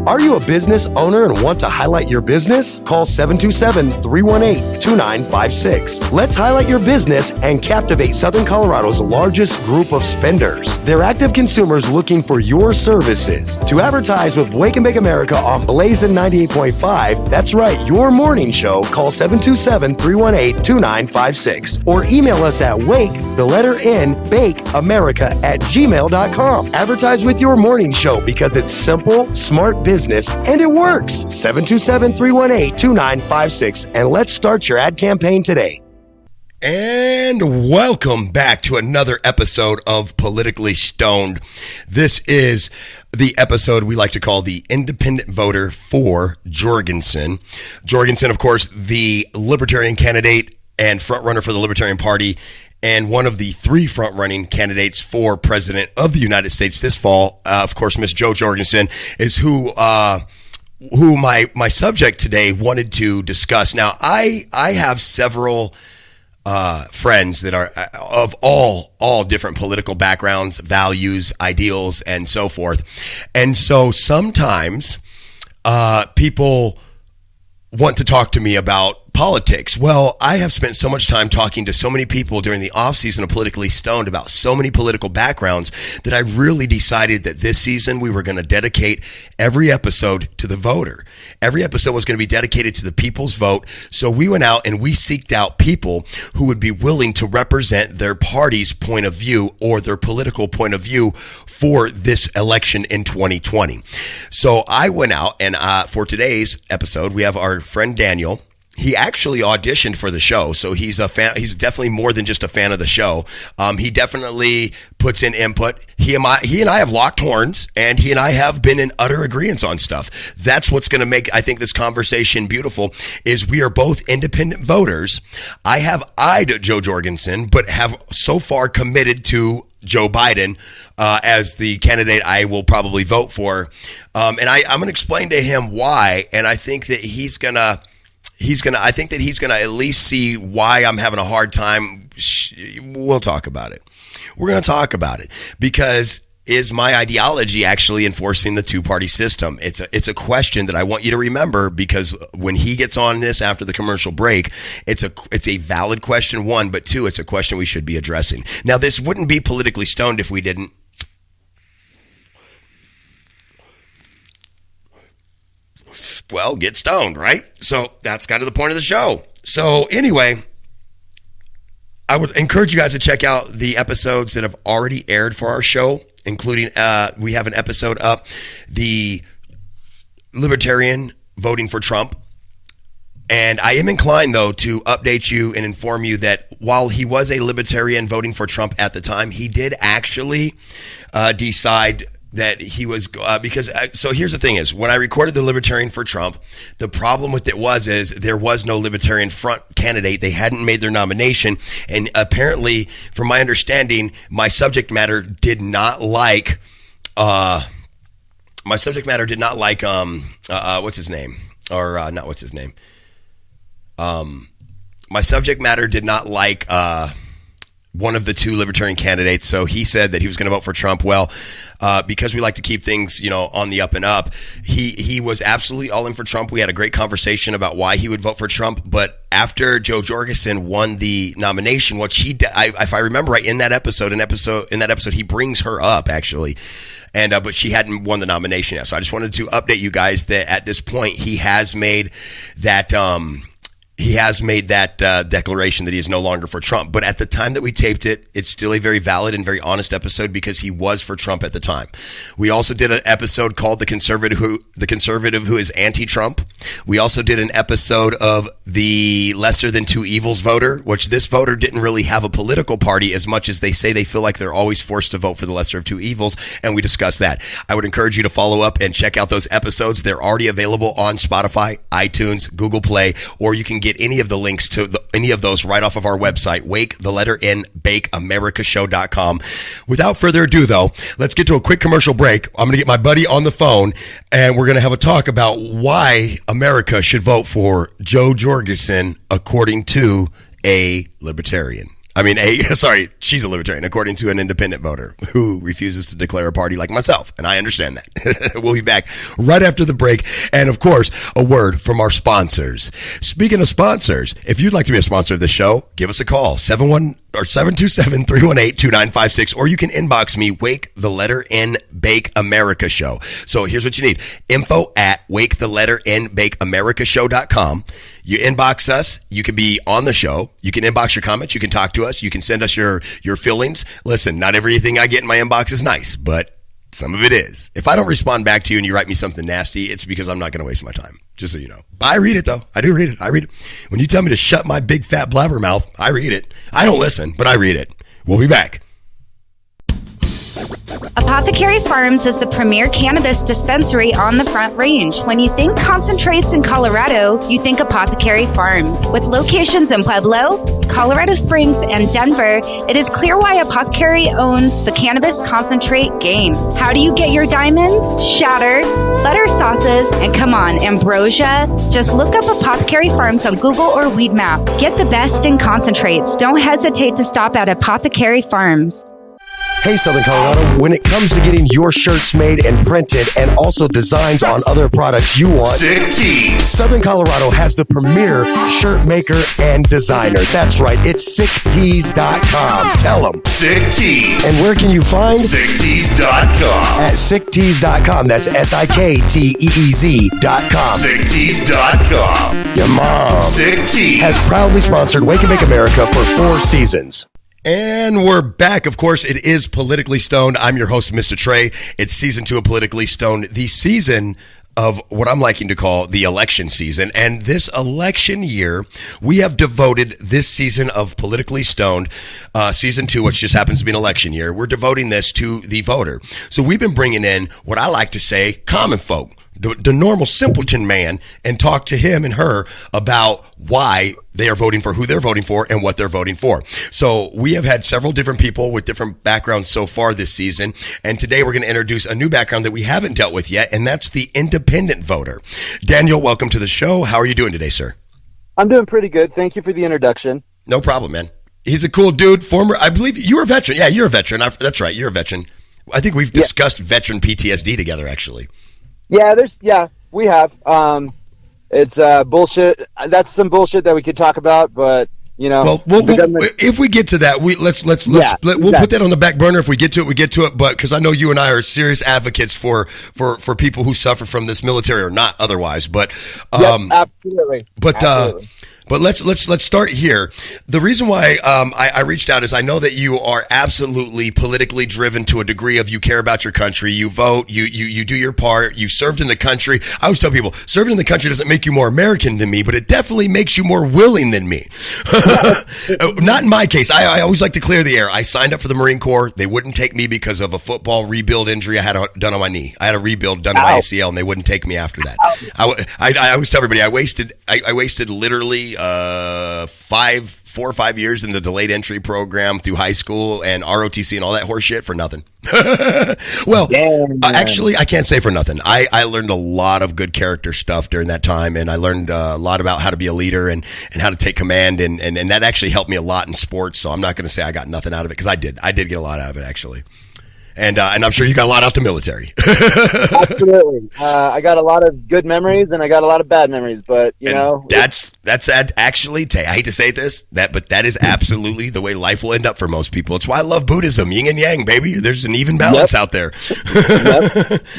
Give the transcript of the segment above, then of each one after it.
Are you a business owner and want to highlight your business? Call 727-318-2956. Let's highlight your business and captivate Southern Colorado's largest group of spenders. They're active consumers looking for your services. To advertise with Wake and Bake America on Blazin' 98.5, that's right, your morning show, call 727-318-2956 or email us at bakeamerica@gmail.com. Advertise with your morning show because it's simple, smart business, and it works. 727-318-2956, and let's start your ad campaign today. And welcome back to another episode of Politically Stoned. This is the episode we like to call the Independent Voter for Jorgensen. Jorgensen, of course, the Libertarian candidate and frontrunner for the Libertarian Party, and one of the three front-running candidates for President of the United States this fall. Of course, Miss Jo Jorgensen is who my subject today wanted to discuss. Now, I have several friends that are of all different political backgrounds, values, ideals, and so forth. And so sometimes people want to talk to me about politics. Well, I have spent so much time talking to so many people during the off season of Politically Stoned about so many political backgrounds that I really decided that this season we were going to dedicate every episode to the voter. Every episode was going to be dedicated to the people's vote. So we went out and we seeked out people who would be willing to represent their party's point of view or their political point of view for this election in 2020. So I went out and for today's episode, we have our friend Daniel. He actually auditioned for the show, so he's a fan. He's definitely more than just a fan of the show. He definitely puts in input. He and I have locked horns, and he and I have been in utter agreement on stuff. That's what's going to make, I think, this conversation beautiful, is we are both independent voters. I have eyed Jo Jorgensen, but have so far committed to Joe Biden as the candidate I will probably vote for. And I'm going to explain to him why, and I think that he's going to at least see why I'm having a hard time. We'll talk about it. We're going to talk about it because is my ideology actually enforcing the two-party system? It's a question that I want you to remember, because when he gets on this after the commercial break, it's a valid question, one, but two, it's a question we should be addressing. Now, this wouldn't be Politically Stoned if we didn't. Well, get stoned, right? So that's kind of the point of the show. So anyway, I would encourage you guys to check out the episodes that have already aired for our show, including we have an episode up, the Libertarian voting for Trump. And I am inclined, though, to update you and inform you that while he was a Libertarian voting for Trump at the time, he did actually decide that he was so here's the thing is, when I recorded the Libertarian for Trump, the problem with it is there was no Libertarian front candidate. They hadn't made their nomination, and apparently, from my understanding, my subject matter did not like what's his name, or not what's his name. My subject matter did not like one of the two Libertarian candidates, so he said that he was going to vote for Trump. Well, because we like to keep things, on the up and up, he was absolutely all in for Trump. We had a great conversation about why he would vote for Trump. But after Jo Jorgensen won the nomination, what she did, if I remember right, in that episode, he brings her up actually, and but she hadn't won the nomination yet. So I just wanted to update you guys that at this point he has made that. Declaration that he is no longer for Trump. But at the time that we taped it, it's still a very valid and very honest episode because he was for Trump at the time. We also did an episode called The Conservative Who is Anti-Trump. We also did an episode of the Lesser Than Two Evils voter, which this voter didn't really have a political party as much as they say they feel like they're always forced to vote for the lesser of two evils, and we discussed that. I would encourage you to follow up and check out those episodes. They're already available on Spotify, iTunes, Google Play, or you can get any of the links to any of those right off of our website, bakeamericashow.com. Without further ado, though, let's get to a quick commercial break. I'm going to get my buddy on the phone, and we're going to have a talk about why America should vote for Jo Jorgensen according to a libertarian. I mean, she's a libertarian, according to an independent voter who refuses to declare a party like myself. And I understand that. We'll be back right after the break. And of course, a word from our sponsors. Speaking of sponsors, if you'd like to be a sponsor of the show, give us a call, 727-318-2956, or you can inbox me, Wake the Letter N Bake America Show. So here's what you need. Info at waketheletterNBakeAmericaShow.com. You inbox us. You can be on the show. You can inbox your comments. You can talk to us. You can send us your feelings. Listen, not everything I get in my inbox is nice, but some of it is. If I don't respond back to you and you write me something nasty, it's because I'm not going to waste my time, just so you know. I read it, though. I do read it. I read it. When you tell me to shut my big fat blabbermouth, I read it. I don't listen, but I read it. We'll be back. Apothecary Farms is the premier cannabis dispensary on the Front Range. When you think concentrates in Colorado, you think Apothecary Farms. With locations in Pueblo, Colorado Springs, and Denver, it is clear why Apothecary owns the cannabis concentrate game. How do you get your diamonds? Shattered, butter sauces, and come on, ambrosia? Just look up Apothecary Farms on Google or Weedmap. Get the best in concentrates. Don't hesitate to stop at Apothecary Farms. Hey, Southern Colorado, when it comes to getting your shirts made and printed and also designs on other products you want, Sick Tees. Southern Colorado has the premier shirt maker and designer. That's right, it's sicktees.com. Tell them. Sick Tees. And where can you find? Sicktees.com. At sicktees.com. That's SIKTEEZ.com. Sicktees.com. Your mom Sick Tees. has proudly sponsored Wake and Bake America for 4 seasons. And we're back. Of course, it is Politically Stoned. I'm your host, Mr. Trey. It's season 2 of Politically Stoned, the season of what I'm liking to call the election season. And this election year, we have devoted this season of Politically Stoned, season 2, which just happens to be an election year. We're devoting this to the voter. So we've been bringing in what I like to say, common folk, the normal simpleton man, and talk to him and her about why they are voting for who they're voting for and what they're voting for. So we have had several different people with different backgrounds so far this season. And today we're going to introduce a new background that we haven't dealt with yet, and that's the independent voter. Daniel, welcome to the show. How are you doing today, sir? I'm doing pretty good. Thank you for the introduction. No problem, man. He's a cool dude. I believe you're a veteran. Yeah, you're a veteran. That's right. You're a veteran. I think we've discussed veteran PTSD together, actually. Yeah, we have. It's bullshit. That's some bullshit that we could talk about, but you know. Well, if we get to that, we'll put that on the back burner. If we get to it, we get to it. But because I know you and I are serious advocates for people who suffer from this military or not otherwise. But absolutely. But let's start here. The reason why I reached out is I know that you are absolutely politically driven to a degree of you care about your country. You vote. You do your part. You served in the country. I always tell people, serving in the country doesn't make you more American than me, but it definitely makes you more willing than me. Not in my case. I always like to clear the air. I signed up for the Marine Corps. They wouldn't take me because of a football rebuild injury I had done on my knee. I had a rebuild done on my ACL, and they wouldn't take me after that. I always tell everybody I wasted literally 4 or 5 years in the delayed entry program through high school and ROTC and all that horse shit for nothing. Well, actually, I can't say for nothing. I learned a lot of good character stuff during that time, and I learned a lot about how to be a leader and how to take command, and that actually helped me a lot in sports. So I'm not going to say I got nothing out of it, because I did get a lot out of it, actually. And I'm sure you got a lot out the military. Absolutely. I got a lot of good memories and I got a lot of bad memories, but you know. That's actually, I hate to say this, but that is absolutely the way life will end up for most people. It's why I love Buddhism, yin and yang, baby. There's an even balance out there.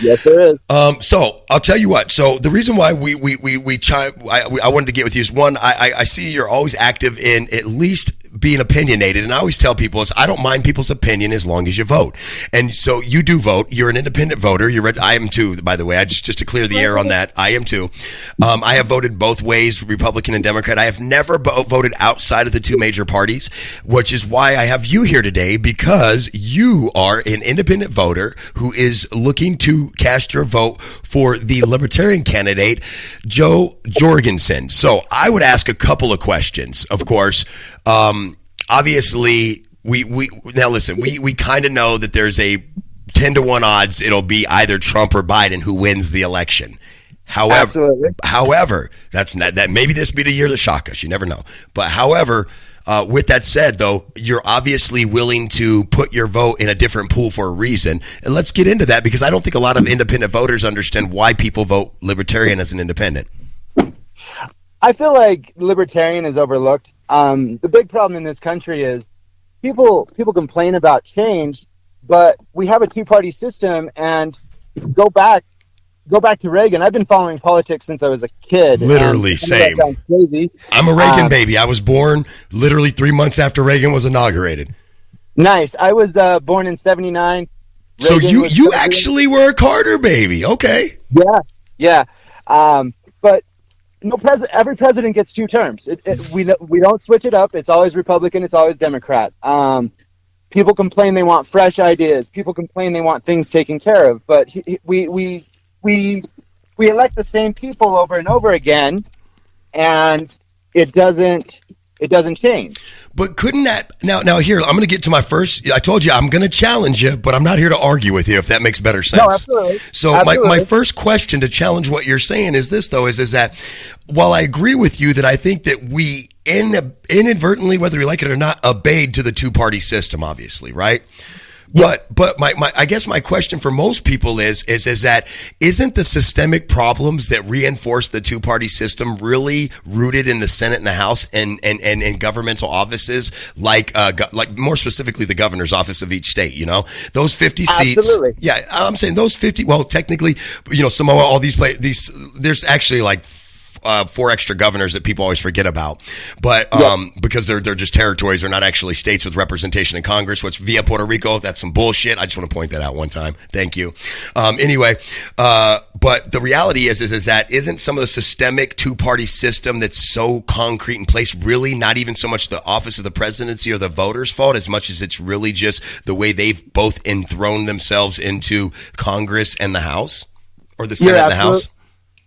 Yes, there is. So I'll tell you what. So the reason why I wanted to get with you is, one, I see you're always active in at least being opinionated, and I always tell people I don't mind people's opinion as long as you vote. And so you do vote. You're an independent voter. I am too, by the way. I just to clear the air on that. I am too. I have voted both ways, Republican and Democrat. I have never voted outside of the two major parties, which is why I have you here today, because you are an independent voter who is looking to cast your vote for the Libertarian candidate, Joe Jorgensen. So I would ask a couple of questions, of course. Obviously, we now listen, we kind of know that there's a 10-to-1 odds it'll be either Trump or Biden who wins the election. However, that's not, that maybe this be the year to shock us. You never know. But however, With that said, though, you're obviously willing to put your vote in a different pool for a reason. And let's get into that, because I don't think a lot of independent voters understand why people vote Libertarian as an independent. I feel like Libertarian is overlooked. The big problem in this country is people complain about change, but we have a two-party system, and go back to Reagan. I've been following politics since I was a kid. Literally, same. That sounds crazy. I'm a Reagan baby. I was born literally 3 months after Reagan was inaugurated. Nice. I was born in '79. So you actually were a Carter baby. Okay. Yeah. But no every president gets 2 terms. We don't switch it up. It's always Republican. It's always Democrat. People complain they want fresh ideas. People complain they want things taken care of. But we elect the same people over and over again, and it doesn't change. But couldn't that now here, I'm going to get to my first. I told you I'm going to challenge you, but I'm not here to argue with you, if that makes better sense. No, absolutely. So absolutely. my first question to challenge what you're saying is this, though, is that while I agree with you that I think that we inadvertently, whether we like it or not, obeyed to the two-party system, obviously, right? Yes. But I guess my question for most people is that isn't the systemic problems that reinforce the two-party system really rooted in the Senate and the House and governmental offices, like more specifically the governor's office of each state, you know, those 50 seats. Absolutely. Yeah. I'm saying those 50, well, technically, you know, Samoa, all these there's actually like 4 extra governors that people always forget about, but because they're just territories, they're not actually states with representation in Congress. Which via Puerto Rico, that's some bullshit. I just want to point that out one time. Thank you. Anyway, but the reality is that isn't some of the systemic two-party system that's so concrete in place really not even so much the office of the presidency or the voters' fault as much as it's really just the way they've both enthroned themselves into Congress and the House, or the Senate and the House?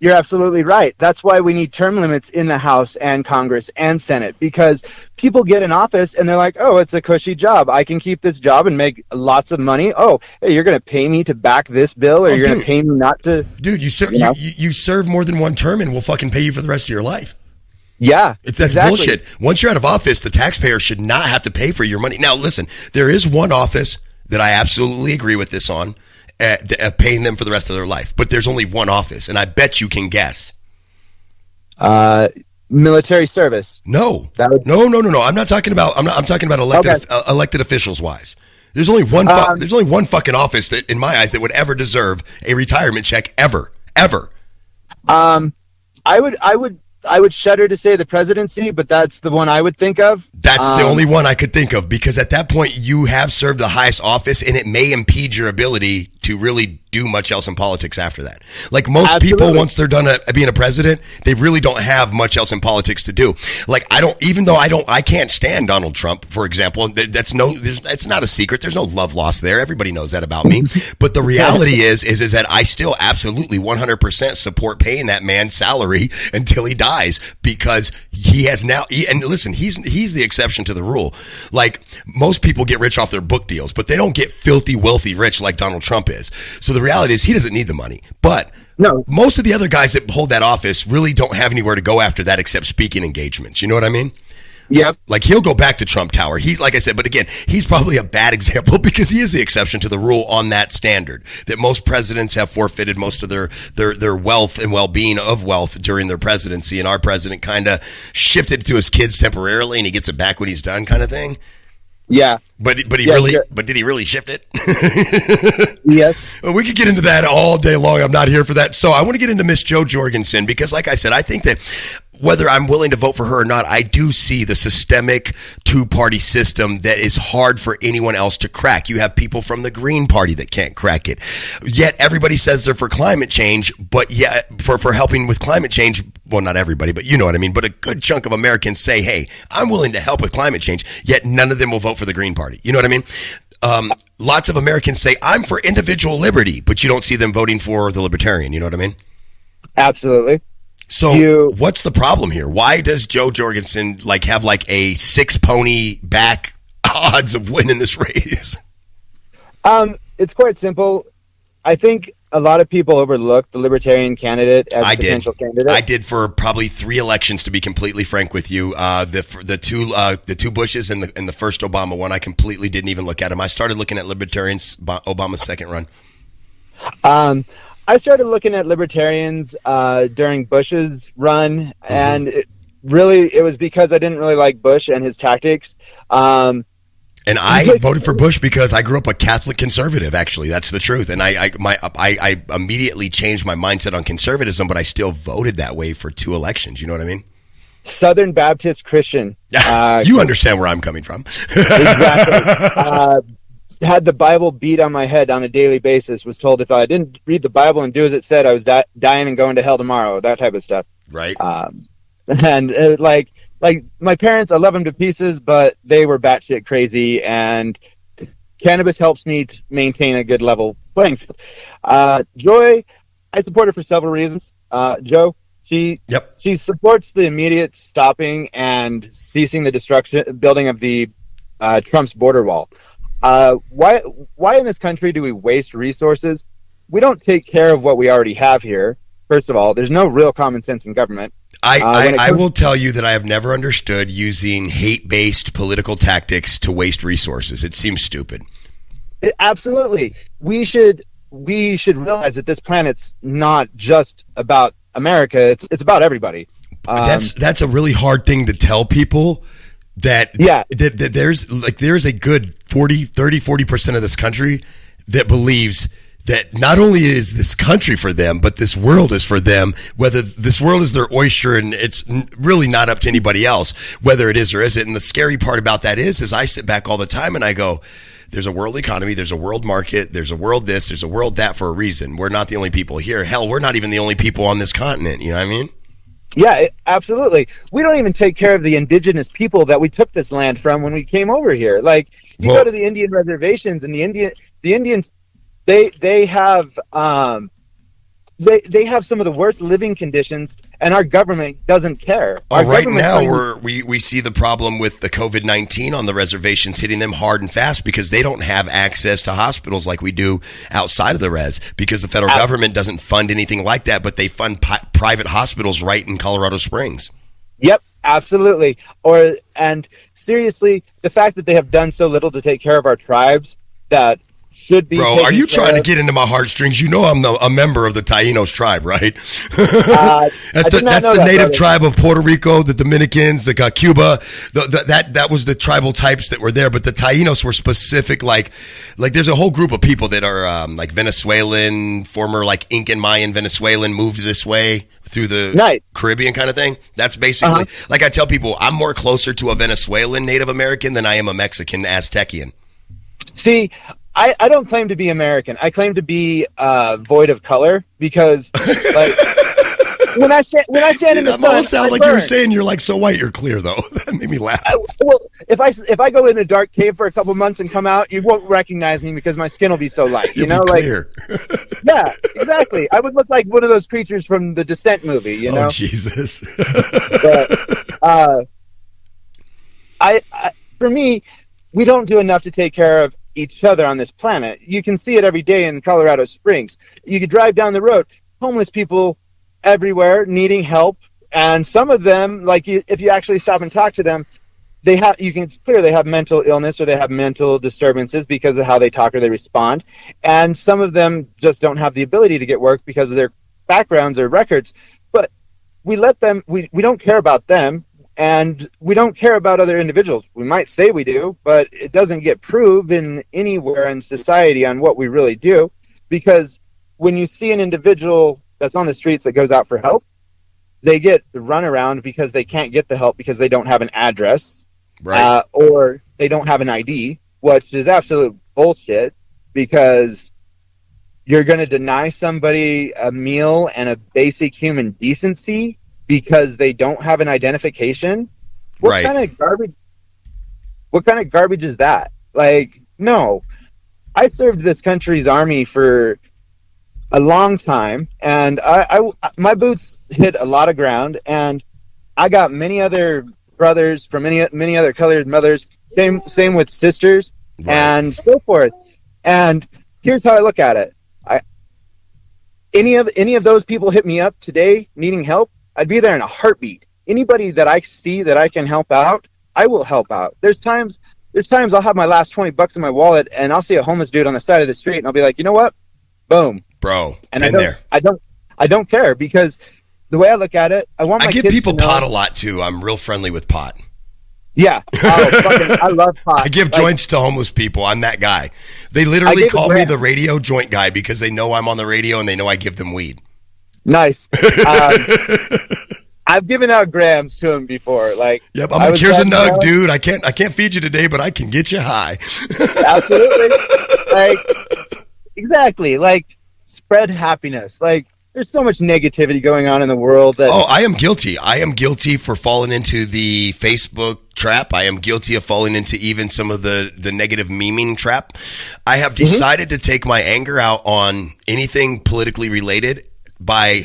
You're absolutely right. That's why we need term limits in the House and Congress and Senate, because people get in office and they're like, oh, it's a cushy job. I can keep this job and make lots of money. Oh, hey, you're going to pay me to back this bill, or you're going to pay me not to. Dude, you serve more than one term and we'll fucking pay you for the rest of your life. Yeah, that's exactly. Bullshit. Once you're out of office, the taxpayer should not have to pay for your money. Now, listen, there is one office that I absolutely agree with this on. Paying them for the rest of their life, but there's only one office, and I bet you can guess. Military service. No. I'm not talking about. I'm talking about elected officials wise. There's only one. There's only one fucking office that, in my eyes, that would ever deserve a retirement check ever. I would shudder to say the presidency, but that's the one I would think of. That's the only one I could think of, because at that point you have served the highest office, and it may impede your ability to really do much else in politics after that. Like most people, once they're done being a president, they really don't have much else in politics to do. Like I can't stand Donald Trump, for example. It's not a secret. There's no love lost there. Everybody knows that about me. But the reality is that I still absolutely 100% support paying that man salary until he dies, because he has now. And listen, he's the exception to the rule. Like most people get rich off their book deals, but they don't get filthy, wealthy rich like Donald Trump is. So the reality is he doesn't need the money. But no, most of the other guys that hold that office really don't have anywhere to go after that except speaking engagements. You know what I mean? Yep. Like he'll go back to Trump Tower. He's, like I said, but again, he's probably a bad example because he is the exception to the rule on that standard that most presidents have forfeited most of their wealth and well-being of wealth during their presidency. And our president kind of shifted it to his kids temporarily, and he gets it back when he's done, kind of thing. Yeah. But did he really shift it? Yes. Well, we could get into that all day long. I'm not here for that. So I want to get into Miss Jo Jorgensen, because like I said, I think that whether I'm willing to vote for her or not, I do see the systemic two-party system that is hard for anyone else to crack. You have people from the Green Party that can't crack it. Yet everybody says they're for climate change, but yet for helping with climate change, well, not everybody, but you know what I mean. But a good chunk of Americans say, hey, I'm willing to help with climate change, yet none of them will vote for the Green Party. You know what I mean? Lots of Americans say, I'm for individual liberty, but you don't see them voting for the Libertarian. You know what I mean? Absolutely. So what's the problem here? Why does Jo Jorgensen have a 6-pony back odds of winning this race? It's quite simple. I think a lot of people overlook the Libertarian candidate as a potential candidate. I did for probably 3 elections, to be completely frank with you. The two Bushes and the first Obama one, I completely didn't even look at them. I started looking at Libertarians Obama's second run. I started looking at Libertarians during Bush's run, and it was because I didn't really like Bush and his tactics. And I voted for Bush because I grew up a Catholic conservative. Actually, that's the truth. And I immediately changed my mindset on conservatism, but I still voted that way for 2 elections. You know what I mean? Southern Baptist Christian. You understand where I'm coming from. Exactly. Had the Bible beat on my head on a daily basis. Was told if I didn't read the Bible and do as it said, I was dying and going to hell tomorrow. That type of stuff. Right. And like my parents, I love them to pieces, but they were batshit crazy, and cannabis helps me to maintain a good level playing field. Joy, I support her for several reasons. Joe, she supports the immediate stopping and ceasing the building of the Trump's border wall. Why in this country do we waste resources? We don't take care of what we already have here. First of all, there's no real common sense in government. I will tell you that I have never understood using hate-based political tactics to waste resources. It seems stupid. Absolutely. We should realize that this planet's not just about America. It's about everybody. That's a really hard thing to tell people. That there's a good 40% of this country that believes that not only is this country for them, but this world is for them, whether this world is their oyster and it's really not up to anybody else, whether it is or isn't. And the scary part about that is I sit back all the time and I go, there's a world economy, there's a world market, there's a world this, there's a world that for a reason. We're not the only people here. Hell, we're not even the only people on this continent. You know what I mean? Yeah, absolutely. We don't even take care of the indigenous people that we took this land from when we came over here. Like, you go to the Indian reservations, and the Indians, they have they have some of the worst living conditions, and our government doesn't care. Right now, we see the problem with the COVID-19 on the reservations hitting them hard and fast because they don't have access to hospitals like we do outside of the res, because the federal government doesn't fund anything like that, but they fund private hospitals right in Colorado Springs. Yep, absolutely. And seriously, the fact that they have done so little to take care of our tribes that should be. Bro, are you trying to get into my heartstrings? You know I'm a member of the Taínos tribe, right? That's the native tribe of Puerto Rico, the Dominicans, Cuba. That was the tribal types that were there, but the Taínos were specific. Like there's a whole group of people that are like Venezuelan, former like Incan Mayan Venezuelan, moved this way through the Caribbean kind of thing. That's basically like I tell people, I'm more closer to a Venezuelan Native American than I am a Mexican Aztecian. See, I don't claim to be American. I claim to be void of color because, like, when I stand in the sun, almost sound like you were saying you're like so white you're clear though. That made me laugh. Well, if I go in a dark cave for a couple months and come out, you won't recognize me because my skin will be so light. You know, like clear. Yeah, exactly. I would look like one of those creatures from the Descent movie. You know, Jesus. But, for me, we don't do enough to take care of each other on this planet. You can see it every day in Colorado Springs. You could drive down the road, homeless people everywhere needing help, and some of them, like if you actually stop and talk to them, it's clear they have mental illness or they have mental disturbances because of how they talk or they respond, and some of them just don't have the ability to get work because of their backgrounds or records. But we let them. We don't care about them. And we don't care about other individuals. We might say we do, but it doesn't get proven anywhere in society on what we really do. Because when you see an individual that's on the streets that goes out for help, they get the runaround because they can't get the help because they don't have an address, right? Or they don't have an ID, which is absolute bullshit because you're going to deny somebody a meal and a basic human decency because they don't have an identification. What kind of garbage is that? Like, no. I served this country's army for a long time, and my boots hit a lot of ground, and I got many other brothers from many other colored mothers, same with sisters, and so forth. And here's how I look at it. any of those people hit me up today needing help, I'd be there in a heartbeat. Anybody that I see that I can help out, I will help out. There's times I'll have my last $20 in my wallet and I'll see a homeless dude on the side of the street and I'll be like, you know what? Boom. Bro, and been I don't care, because the way I look at it, I give people pot a lot too. I'm real friendly with pot. Yeah. I love pot. I give joints to homeless people. I'm that guy. They literally call me the radio joint guy because they know I'm on the radio and they know I give them weed. Nice. I've given out grams to him before. Like, yep. I'm like, here's a nug, dude. I can't feed you today, but I can get you high. Absolutely. Like, exactly. Like, spread happiness. Like, there's so much negativity going on in the world that. Oh, I am guilty. I am guilty for falling into the Facebook trap. I am guilty of falling into even some of the negative memeing trap. I have decided to take my anger out on anything politically related by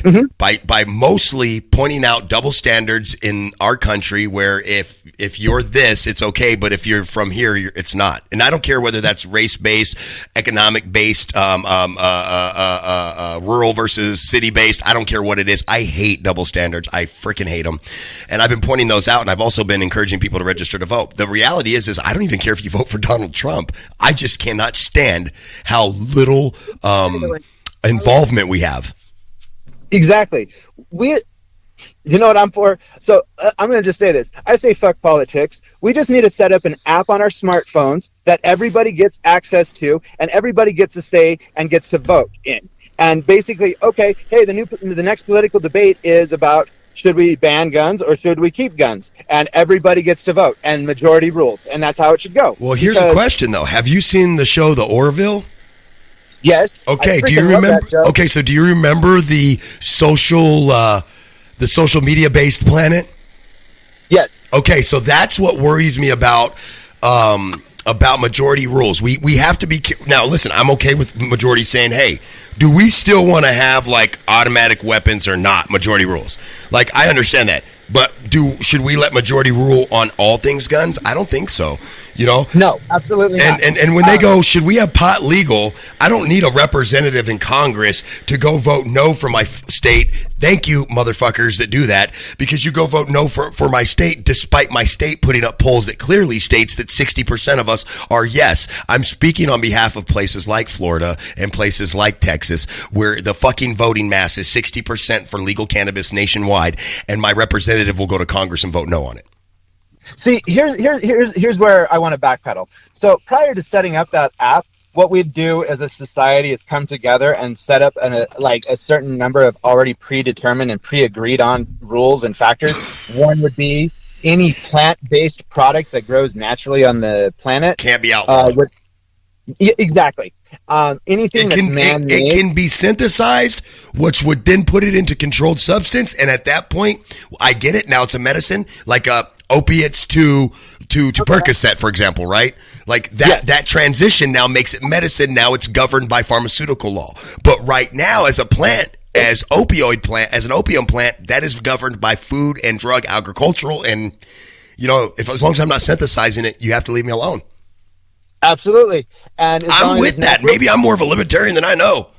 mostly pointing out double standards in our country, where if you're this, it's okay, but if you're from here, it's not. And I don't care whether that's race-based, economic-based, rural versus city-based. I don't care what it is. I hate double standards. I freaking hate them. And I've been pointing those out, and I've also been encouraging people to register to vote. The reality is I don't even care if you vote for Donald Trump. I just cannot stand how little involvement we have. Exactly. You know what I'm for? So I'm going to just say this. I say fuck politics. We just need to set up an app on our smartphones that everybody gets access to and everybody gets to say and gets to vote in. And basically, okay, hey, the next political debate is about, should we ban guns or should we keep guns? And everybody gets to vote, and majority rules. And that's how it should go. Well, here's a question, though. Have you seen the show The Orville? Yes. Okay. Do you remember? Okay. So do you remember the social media based planet? Yes. Okay. So that's what worries me about majority rules. We have to be now. Listen, I'm okay with majority saying, hey, do we still want to have like automatic weapons or not? Majority rules. Like, I understand that, but should we let majority rule on all things guns? I don't think so. You know? No, absolutely not. And when they go, should we have pot legal? I don't need a representative in Congress to go vote no for my state. Thank you, motherfuckers that do that, because you go vote no for my state, despite my state putting up polls that clearly states that 60% of us are yes. I'm speaking on behalf of places like Florida and places like Texas, where the fucking voting mass is 60% for legal cannabis nationwide, and my representative will go to Congress and vote no on it. See, here's where I want to backpedal. So prior to setting up that app, what we'd do as a society is come together and set up a certain number of already predetermined and pre-agreed on rules and factors. One would be any plant-based product that grows naturally on the planet can't be outlawed. Exactly. Anything that's man-made. It can be synthesized, which would then put it into controlled substance. And at that point, I get it. Now it's a medicine, like opiates to Percocet, for example, right? Like that transition now makes it medicine. Now it's governed by pharmaceutical law. But right now, as a plant, as an opium plant, that is governed by food and drug agricultural. And, you know, as long as I'm not synthesizing it, you have to leave me alone. Absolutely. And I'm with that. Maybe I'm more of a libertarian than I know.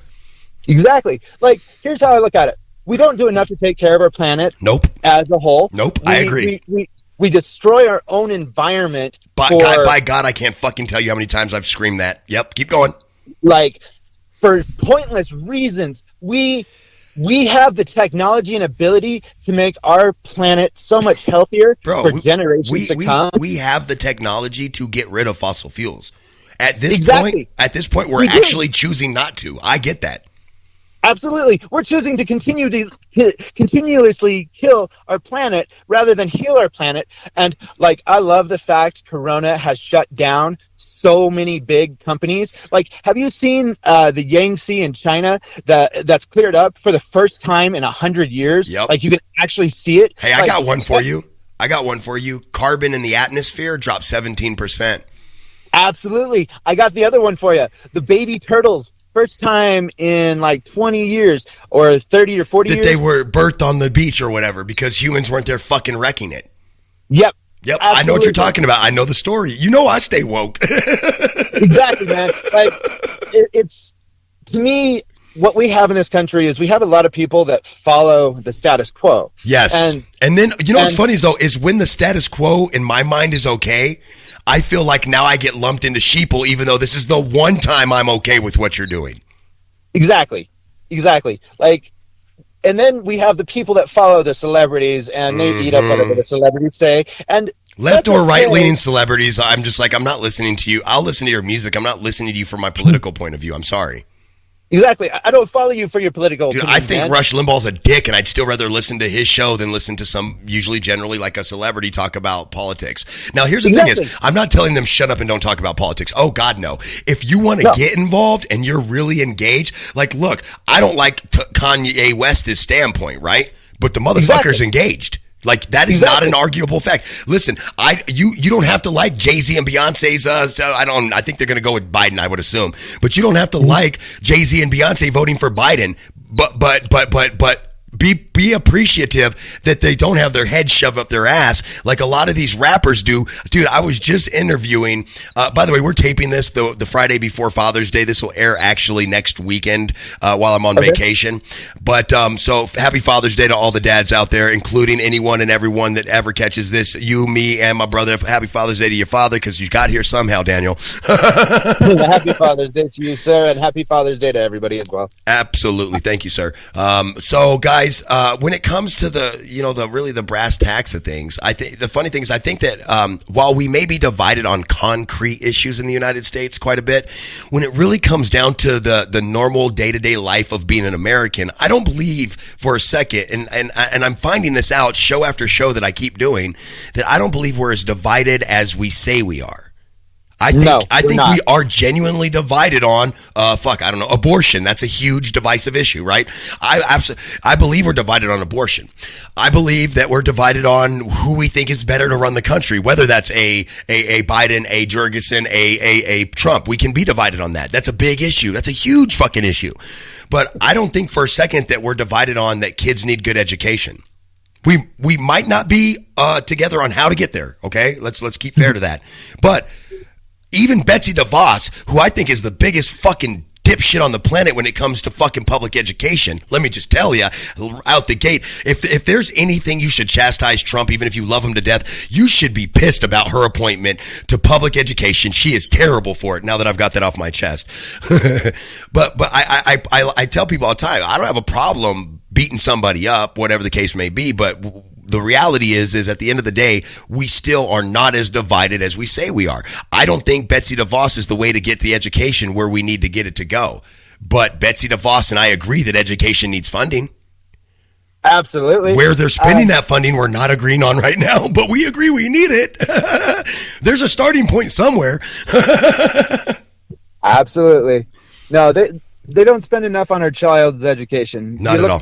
Exactly. Like, here's how I look at it. We don't do enough to take care of our planet. Nope. As a whole. Nope. I agree. We destroy our own environment. By God, I can't fucking tell you how many times I've screamed that. Yep. Keep going. Like, for pointless reasons, we have the technology and ability to make our planet so much healthier for generations to come. We have the technology to get rid of fossil fuels. At this point, we're actually choosing not to. I get that. Absolutely. We're choosing to continuously kill our planet rather than heal our planet. And, like, I love the fact Corona has shut down so many big companies. Like, have you seen the Yangtze in China that's cleared up for the first time in 100 years? Yep. Like, you can actually see it. Hey, I got one for you. Carbon in the atmosphere dropped 17%. Absolutely. I got the other one for you. The baby turtles. First time in like 20 years or 30 or 40 years. That they were birthed on the beach or whatever because humans weren't there fucking wrecking it. Yep. Absolutely. I know what you're talking about. I know the story. You know I stay woke. Exactly, man. Like, it's, to me, what we have in this country is we have a lot of people that follow the status quo. Yes. And then, what's funny is, though, is when the status quo in my mind is okay, I feel like now I get lumped into sheeple, even though this is the one time I'm okay with what you're doing. Exactly. Like, and then we have the people that follow the celebrities and they eat up whatever the celebrities say. And left or right-leaning celebrities, I'm just like, I'm not listening to you. I'll listen to your music. I'm not listening to you from my political point of view. I'm sorry. Exactly. I don't follow you for your political Dude, opinion, I think man. Rush Limbaugh's a dick, and I'd still rather listen to his show than listen to some, usually generally like a celebrity, talk about politics. Now, here's the thing is, I'm not telling them shut up and don't talk about politics. Oh, God, no. If you want to get involved and you're really engaged, like, look, I don't like Kanye West's standpoint, right? But the motherfucker's engaged. Like, that is not an arguable fact. Listen, you don't have to like Jay-Z and Beyonce's, I think they're going to go with Biden, I would assume. But you don't have to like Jay-Z and Beyonce voting for Biden, but be appreciative that they don't have their head shoved up their ass like a lot of these rappers do. Dude, I was just interviewing, by the way, we're taping this the Friday before Father's Day. This will air actually next weekend while I'm on vacation. But so happy Father's Day to all the dads out there, including anyone and everyone that ever catches this. You, me, and my brother. Happy Father's Day to your father, because you got here somehow, Daniel. Happy Father's Day to you, sir, and happy Father's Day to everybody as well. Absolutely. Thank you, sir. So, guys, when it comes to the brass tacks of things, I think the funny thing is, I think that while we may be divided on concrete issues in the United States quite a bit, when it really comes down to the normal day-to-day life of being an American, I don't believe for a second, and I'm finding this out show after show that I keep doing, that I don't believe we're as divided as we say we are. I think we are genuinely divided on, abortion. That's a huge divisive issue, right? I believe we're divided on abortion. I believe that we're divided on who we think is better to run the country, whether that's a Biden, a Jorgensen, a Trump. We can be divided on that. That's a big issue. That's a huge fucking issue. But I don't think for a second that we're divided on that kids need good education. We might not be together on how to get there, okay? Let's keep fair to that. But even Betsy DeVos, who I think is the biggest fucking dipshit on the planet when it comes to fucking public education, let me just tell you, out the gate, if there's anything you should chastise Trump, even if you love him to death, you should be pissed about her appointment to public education. She is terrible for it, now that I've got that off my chest. But I tell people all the time, I don't have a problem beating somebody up, whatever the case may be, but the reality is at the end of the day, we still are not as divided as we say we are. I don't think Betsy DeVos is the way to get the education where we need to get it to go. But Betsy DeVos and I agree that education needs funding. Absolutely. Where they're spending that funding, we're not agreeing on right now, but we agree we need it. There's a starting point somewhere. Absolutely. No, they don't spend enough on our child's education. Not at all.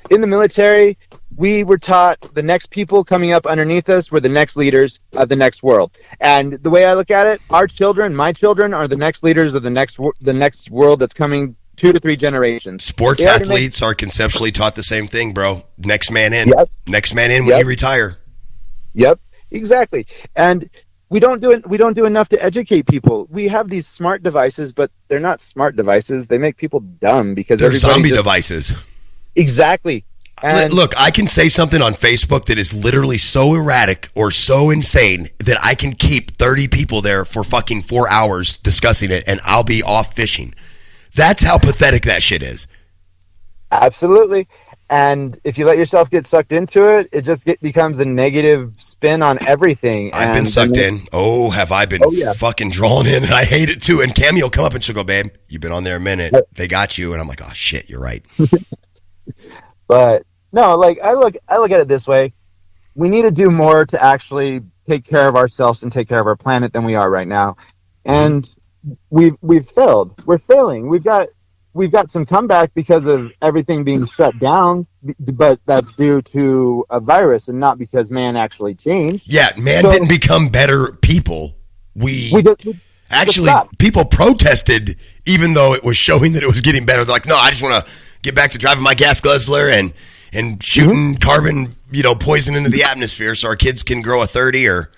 In the military, we were taught the next people coming up underneath us were the next leaders of the next world. And the way I look at it, our children, my children, are the next leaders of the next world that's coming 2 to 3 generations. Sports athletes are conceptually taught the same thing, bro. Next man in. Yep. Next man in when you retire. Yep, exactly. And we don't do enough to educate people. We have these smart devices, but they're not smart devices. They make people dumb because they're zombie devices. Exactly. And look, I can say something on Facebook that is literally so erratic or so insane that I can keep 30 people there for fucking 4 hours discussing it, and I'll be off fishing. That's how pathetic that shit is. Absolutely. And if you let yourself get sucked into it, it just becomes a negative spin on everything. I've been sucked in. Oh, have I been fucking drawn in, and I hate it too. And Cammy will come up and she'll go, babe, you've been on there a minute. They got you. And I'm like, oh, shit, you're right. But no, like I look at it this way: we need to do more to actually take care of ourselves and take care of our planet than we are right now. And we've failed. We're failing. We've got some comeback because of everything being shut down, but that's due to a virus and not because man actually changed. Yeah, man didn't become better people. Actually, people protested even though it was showing that it was getting better. They're like, no, I just want to get back to driving my gas guzzler and shooting carbon, poison into the atmosphere so our kids can grow a 30 or...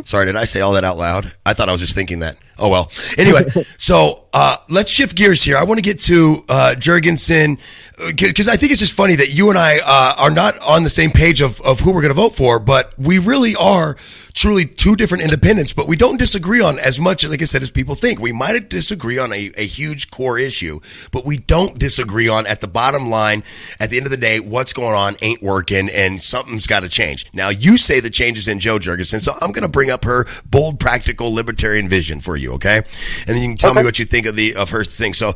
Sorry, did I say all that out loud? I thought I was just thinking that. Oh, well. Anyway, so let's shift gears here. I want to get to Jorgensen, because I think it's just funny that you and I are not on the same page of who we're going to vote for, but we really are truly two different independents, but we don't disagree on as much, like I said, as people think. We might disagree on a huge core issue, but we don't disagree on, at the bottom line, at the end of the day, what's going on ain't working and something's got to change. Now, you say the change is in Jo Jorgensen, so I'm going to bring up her bold, practical, libertarian vision for you, okay? And then you can tell me what you think of her thing. So,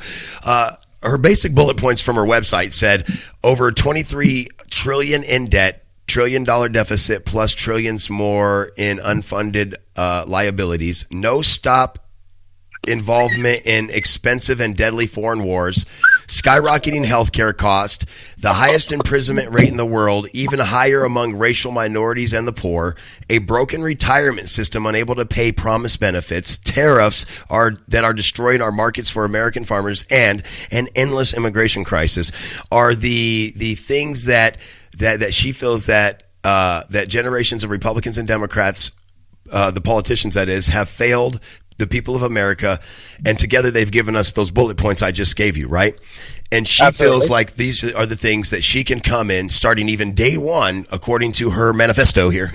her basic bullet points from her website said over 23 trillion in debt, $1 trillion deficit plus trillions more in unfunded liabilities, no stop involvement in expensive and deadly foreign wars, skyrocketing healthcare cost, the highest imprisonment rate in the world, even higher among racial minorities and the poor, a broken retirement system unable to pay promised benefits, tariffs that are destroying our markets for American farmers, and an endless immigration crisis are the things that she feels that generations of Republicans and Democrats, the politicians that is, have failed the people of America, and together they've given us those bullet points I just gave you, right? And she feels like these are the things that she can come in starting even day one, according to her manifesto here,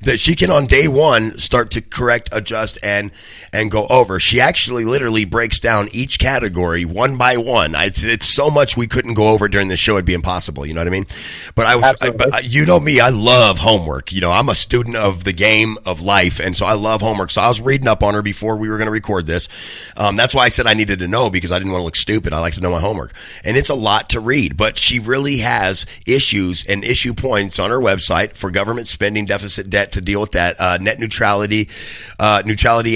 that she can on day one start to correct, adjust, and go over. She actually literally breaks down each category one by one. It's so much we couldn't go over during the show. It'd be impossible. You know what I mean? But you know me, I love homework. You know, I'm a student of the game of life. And so I love homework. So I was reading up on her before we were going to record this. That's why I said I needed to know, because I didn't want to look stupid. I like to know my homework. And it's a lot to read, but she really has issues and issue points on her website for government spending, deficit, debt, to deal with that, net neutrality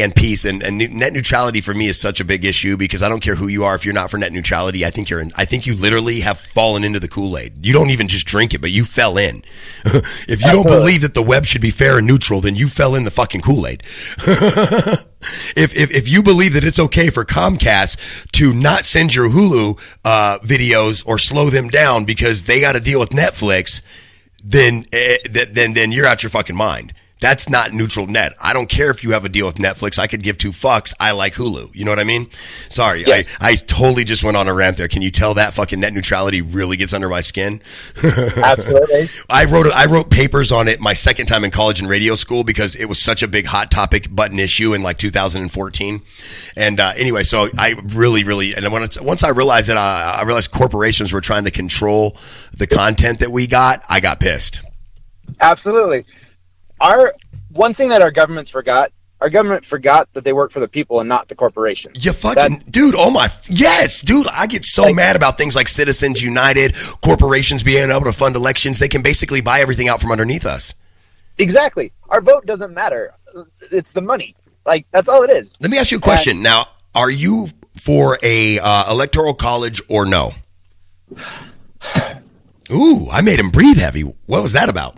and peace. And net neutrality for me is such a big issue, because I don't care who you are. If you're not for net neutrality, I think you literally have fallen into the Kool-Aid. You don't even just drink it, but you fell in. If you don't believe that the web should be fair and neutral, then you fell in the fucking Kool-Aid. If you believe that it's okay for Comcast to not send your Hulu videos or slow them down because they got to deal with Netflix, then you're out your fucking mind. That's not neutral net. I don't care if you have a deal with Netflix. I could give two fucks. I like Hulu. You know what I mean? Sorry. Yeah. I totally just went on a rant there. Can you tell that fucking net neutrality really gets under my skin? Absolutely. I wrote papers on it my second time in college and radio school, because it was such a big hot topic button issue in like 2014. And anyway, so I really, and once I realized that I realized corporations were trying to control the content that we got, I got pissed. Absolutely. One thing that our government forgot that they work for the people and not the corporations. You fucking, dude, yes, dude, I get so mad about things like Citizens United, corporations being able to fund elections. They can basically buy everything out from underneath us. Exactly. Our vote doesn't matter. It's the money. Like, that's all it is. Let me ask you a question. Now, are you for a electoral college or no? Ooh, I made him breathe heavy. What was that about?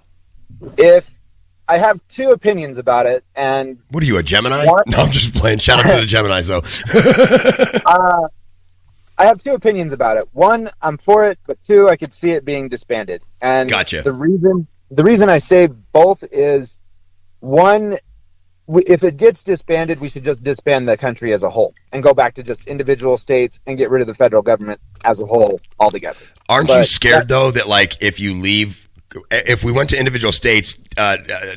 I have two opinions about it, and what are you, a Gemini? No, I'm just playing. Shout out to the Geminis, though. I have two opinions about it. One, I'm for it, but two, I could see it being disbanded. And gotcha. The reason I say both is, one, if it gets disbanded, we should just disband the country as a whole and go back to just individual states and get rid of the federal government as a whole altogether. Aren't you scared, though, that like if we went to individual states,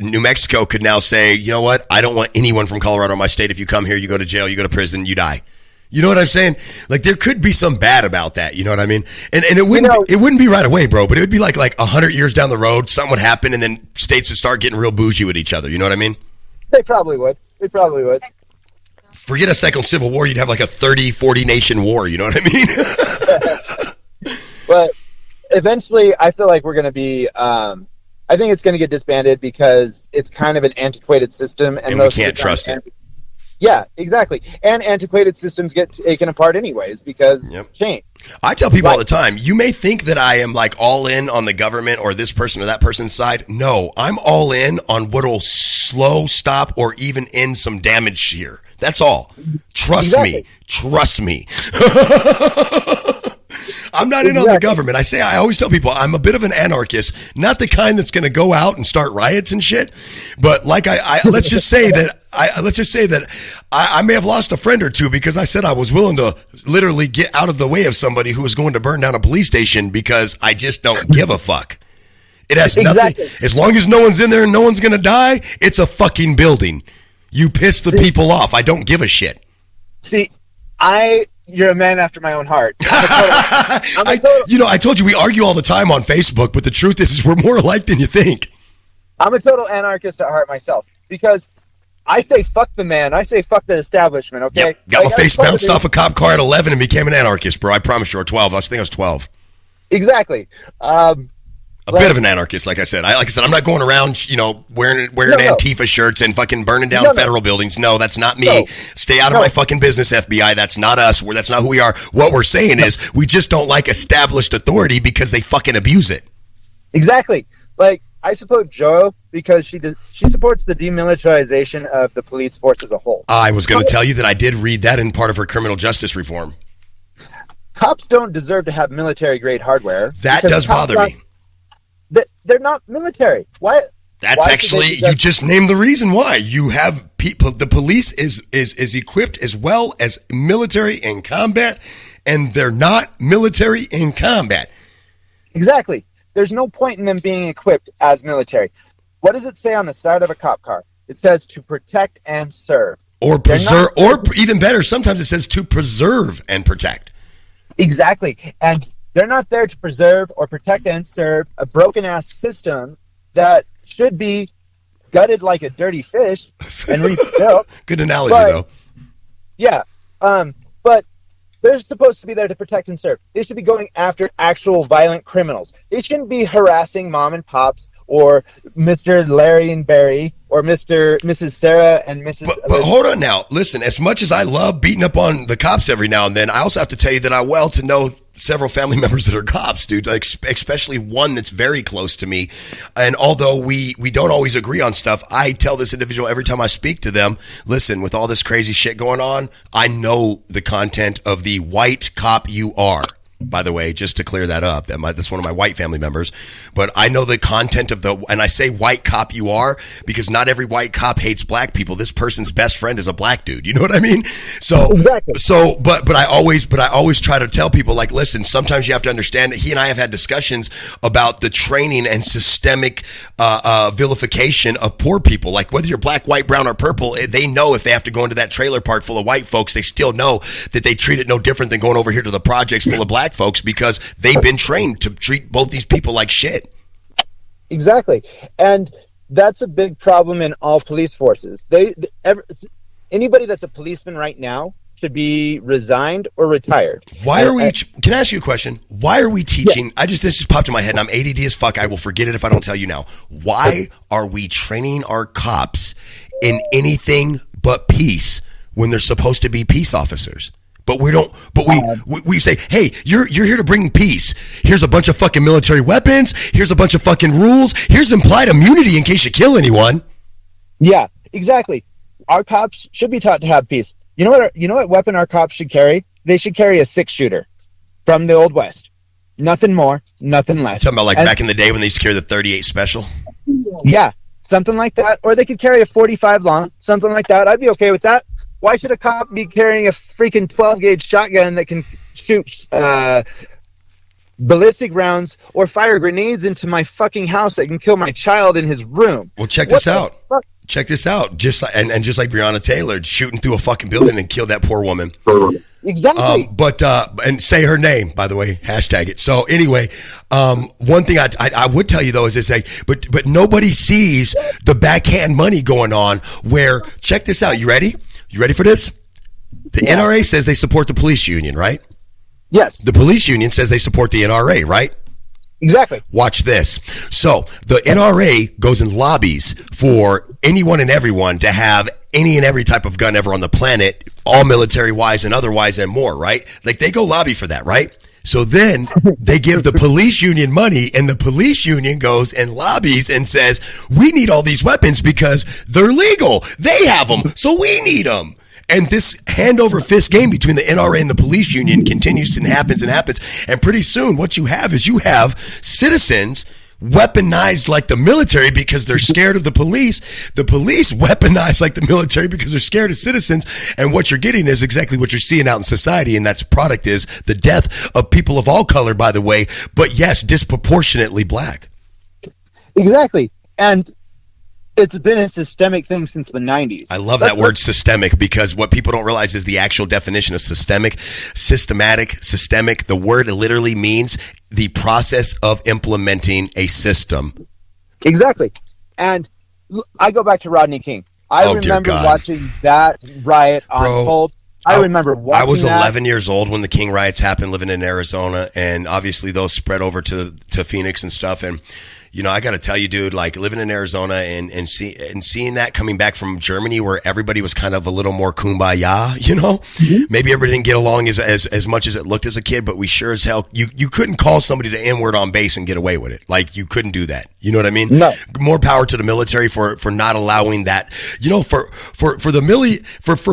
New Mexico could now say, you know what? I don't want anyone from Colorado in my state. If you come here, you go to jail, you go to prison, you die. You know what I'm saying? Like, there could be some bad about that. You know what I mean? And it wouldn't be right away, bro, but it would be like 100 years down the road, something would happen, and then states would start getting real bougie with each other. You know what I mean? They probably would. Forget a second civil war. You'd have like a 30-40 nation war. You know what I mean? But eventually, I feel like we're going to be. I think it's going to get disbanded because it's kind of an antiquated system, and we can't trust it. Yeah, exactly. And antiquated systems get taken apart anyways because change. I tell people all the time, you may think that I am like all in on the government or this person or that person's side. No, I'm all in on what'll slow, stop, or even end some damage here. That's all. Trust me. I'm not in on the government. I always tell people I'm a bit of an anarchist, not the kind that's going to go out and start riots and shit. But like let's just say that I may have lost a friend or two because I said I was willing to literally get out of the way of somebody who was going to burn down a police station because I just don't give a fuck. It has nothing. As long as no one's in there and no one's going to die, it's a fucking building. You piss the people off. I don't give a shit. See, you're a man after my own heart. I told you we argue all the time on Facebook, but the truth is we're more alike than you think. I'm a total anarchist at heart myself because I say fuck the man. I say fuck the establishment, okay? Yep. Got my face bounced off a cop car at 11 and became an anarchist, bro. I promise you, or 12. I think I was 12. Exactly. A bit of an anarchist, like I said. I'm not going around, wearing Antifa shirts and fucking burning down federal buildings. No, that's not me. No. Stay out of my fucking business, FBI. That's not us. That's not who we are. What we're saying is we just don't like established authority because they fucking abuse it. Exactly. Like, I support Jo because she supports the demilitarization of the police force as a whole. I was going to tell you that I did read that in part of her criminal justice reform. Cops don't deserve to have military-grade hardware. That does bother me. They're not military. Why? That's actually, you just named the reason why. You have people, the police is equipped as well as military in combat, and they're not military in combat. Exactly. There's no point in them being equipped as military. What does it say on the side of a cop car? It says to protect and serve. Or preserve, or even better, sometimes it says to preserve and protect. Exactly. And they're not there to preserve or protect and serve a broken-ass system that should be gutted like a dirty fish and rebuilt. Good analogy, though. Yeah. But they're supposed to be there to protect and serve. They should be going after actual violent criminals. They shouldn't be harassing mom and pops or Mr. Larry and Barry or Mrs. Sarah and Mrs. But hold on now. Listen, as much as I love beating up on the cops every now and then, I also have to tell you that I know several family members that are cops, dude, like especially one that's very close to me. And although we don't always agree on stuff, I tell this individual every time I speak to them, listen, with all this crazy shit going on, I know the content of the white cop you are. By the way, just to clear that up, that's one of my white family members. But I know the content of and I say white cop you are because not every white cop hates black people. This person's best friend is a black dude. You know what I mean? So, exactly. But I always try to tell people, like, listen, sometimes you have to understand that he and I have had discussions about the training and systemic vilification of poor people. Like whether you're black, white, brown, or purple, they know if they have to go into that trailer park full of white folks, they still know that they treat it no different than going over here to the projects full of black folks because they've been trained to treat both these people like shit. Exactly. And that's a big problem in all police forces. Anybody that's a policeman right now should be resigned or retired. Can I ask you a question? Why are we teaching? Yeah. This just popped in my head and I'm ADD as fuck. I will forget it if I don't tell you now. Why are we training our cops in anything but peace when they're supposed to be peace officers? But we don't. But we say, hey, you're here to bring peace. Here's a bunch of fucking military weapons. Here's a bunch of fucking rules. Here's implied immunity in case you kill anyone. Yeah, exactly. Our cops should be taught to have peace. You know what weapon our cops should carry? They should carry a 6-shooter from the Old West. Nothing more, nothing less. Talking about back in the day when they used to carry the 38 special. Yeah, something like that. Or they could carry a 45 long, something like that. I'd be okay with that. Why should a cop be carrying a freaking 12-gauge shotgun that can shoot ballistic rounds or fire grenades into my fucking house that can kill my child in his room? Well, check this out. Check this out. Just like Breonna Taylor shooting through a fuking building and killed that poor woman. Exactly. And say her name, by the way, hashtag it. So anyway, one thing I would tell you though is but nobody sees the backhand money going on where, check this out. You ready? You ready for this? The NRA says they support the police union, right? Yes. The police union says they support the NRA, right? Exactly. Watch this. So the NRA goes and lobbies for anyone and everyone to have any and every type of gun ever on the planet, all military-wise and otherwise and more, right? Like they go lobby for that, right? So then they give the police union money and the police union goes and lobbies and says, we need all these weapons because they're legal. They have them, so we need them. And this hand over fist game between the NRA and the police union continues and happens and happens. And pretty soon what you have is you have citizens weaponized like the military because they're scared of the police. The police weaponized like the military because they're scared of citizens. And what you're getting is exactly what you're seeing out in society. And that's product is the death of people of all color, by the way, but yes, disproportionately black. Exactly. And it's been a systemic thing since the 90s. I love that word systemic, because what people don't realize is the actual definition of systemic. The word literally means the process of implementing a system. Exactly. And I go back to Rodney King. I remember watching that riot unfold. I remember watching I was 11 years old when the King riots happened, living in Arizona, and obviously those spread over to Phoenix and stuff. And you know, I got to tell you, dude, like living in Arizona and seeing that coming back from Germany, where everybody was kind of a little more kumbaya, you know, maybe everybody didn't get along as much as it looked as a kid, but we sure as hell, you couldn't call somebody the N-word on base and get away with it. Like you couldn't do that. You know what I mean? No. More power to the military for not allowing that, you know, for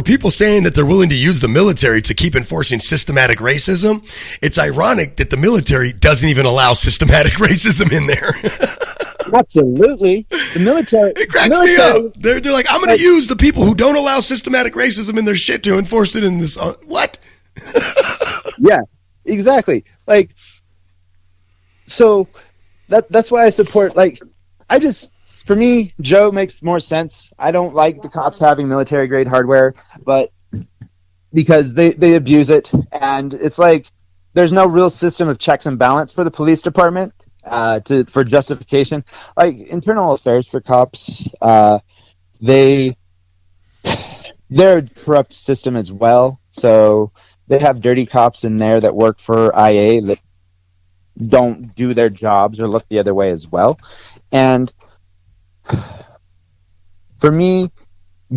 people saying that they're willing to use the military to keep enforcing systematic racism. It's ironic that the military doesn't even allow systematic racism in there. Absolutely. The military. It cracks me up. They're like, I'm going to use the people who don't allow systematic racism in their shit to enforce it in this. What? Yeah, exactly. Like, so that's why I support, like, for me, Joe makes more sense. I don't like the cops having military grade hardware, but because they abuse it. And it's like, there's no real system of checks and balance for the police department. For justification, like internal affairs for cops, they're a corrupt system as well. So they have dirty cops in there that work for IA that don't do their jobs or look the other way as well. And for me,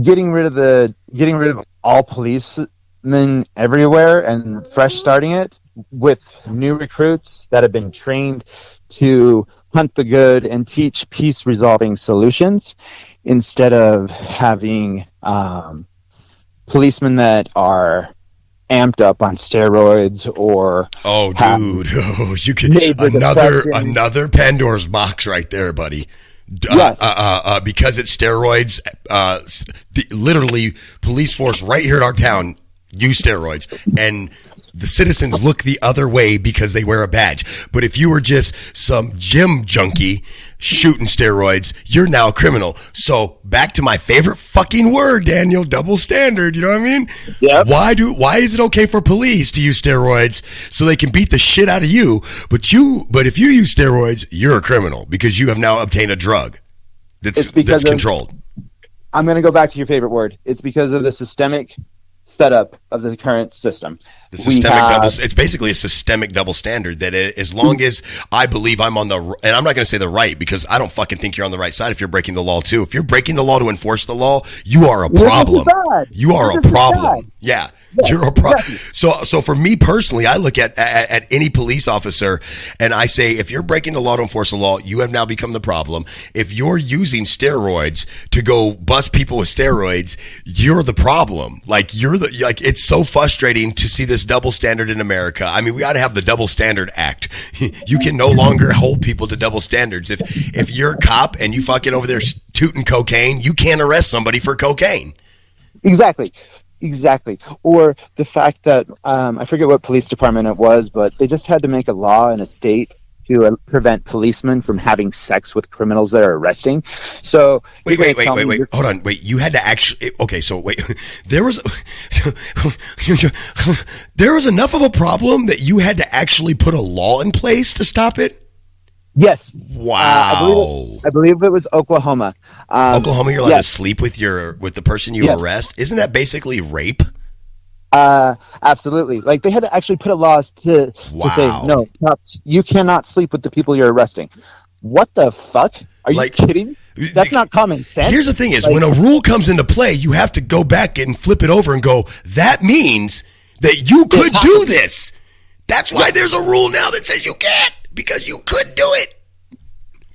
getting rid of all policemen everywhere and fresh starting it with new recruits that have been trained to hunt the good and teach peace resolving solutions, instead of having policemen that are amped up on steroids or you can another Pandora's box right there, buddy. Yes. Because it's steroids, literally police force right here in our town use steroids, and the citizens look the other way because they wear a badge. But if you were just some gym junkie shooting steroids, you're now a criminal. So back to my favorite fucking word, Daniel, double standard. You know what I mean? Yep. Why is it okay for police to use steroids so they can beat the shit out of you? But if you use steroids, you're a criminal because you have now obtained a drug that's controlled. I'm going to go back to your favorite word. It's because of the systemic setup of the current system. It's basically a systemic double standard that as long as I believe I'm on and I'm not going to say the right, because I don't fucking think you're on the right side if you're breaking the law too. If you're breaking the law to enforce the law, you are a problem. You are a problem. Yeah. Yes, you're a problem. Exactly. So for me personally, I look at any police officer and I say, if you're breaking the law to enforce the law, you have now become the problem. If you're using steroids to go bust people with steroids, you're the problem. Like it's so frustrating to see this double standard in America. I mean, we got to have the double standard act. You can no longer hold people to double standards. If you're a cop and you fucking over there tooting cocaine, you can't arrest somebody for cocaine. Exactly. Or the fact that, I forget what police department it was, but they just had to make a law in a state to prevent policemen from having sex with criminals that are arresting. So wait. Hold on. Wait, you had to actually, okay, so wait, there was enough of a problem that you had to actually put a law in place to stop it? Yes. Wow. I believe it was Oklahoma. Oklahoma, you're allowed to sleep with the person you arrest. Isn't that basically rape? Absolutely. Like they had to actually put a law to say, no, you cannot sleep with the people you're arresting. What the fuck? Are you kidding? That's not common sense. Here's the thing is, when a rule comes into play, you have to go back and flip it over and go, that means that you could do this. That's why there's a rule now that says you can't, because you could do it.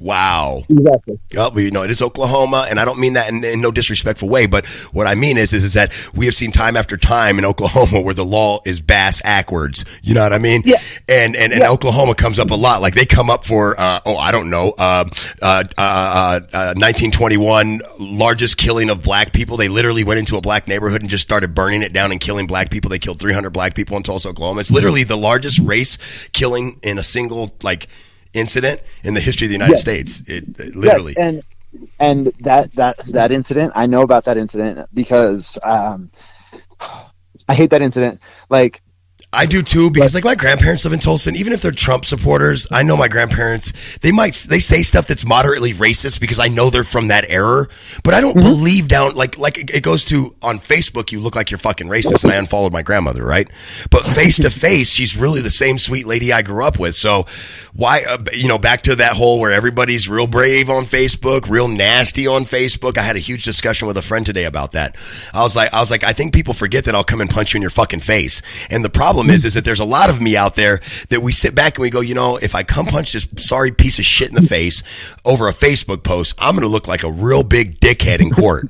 Wow. Exactly. Oh, well, it is Oklahoma, and I don't mean that in no disrespectful way, but what I mean is that we have seen time after time in Oklahoma where the law is bass backwards. You know what I mean? Yeah. And Oklahoma comes up a lot. Like they come up for 1921 largest killing of black people. They literally went into a black neighborhood and just started burning it down and killing black people. They killed 300 black people in Tulsa, Oklahoma. It's literally the largest race killing in a single incident in the history of the United States. It literally. Yes, and that incident, I know about that incident because I hate that incident. Like, I do too, because my grandparents live in Tulsa, and even if they're Trump supporters, I know my grandparents, they say stuff that's moderately racist because I know they're from that era, but I don't believe down, like it goes to, on Facebook, you look like you're fucking racist, and I unfollowed my grandmother, right? But face to face, she's really the same sweet lady I grew up with. So why, back to that whole where everybody's real brave on Facebook, real nasty on Facebook. I had a huge discussion with a friend today about that. I was like, I think people forget that I'll come and punch you in your fucking face. And the problem is that there's a lot of me out there that we sit back and we go, if I come punch this sorry piece of shit in the face over a Facebook post, I'm going to look like a real big dickhead in court.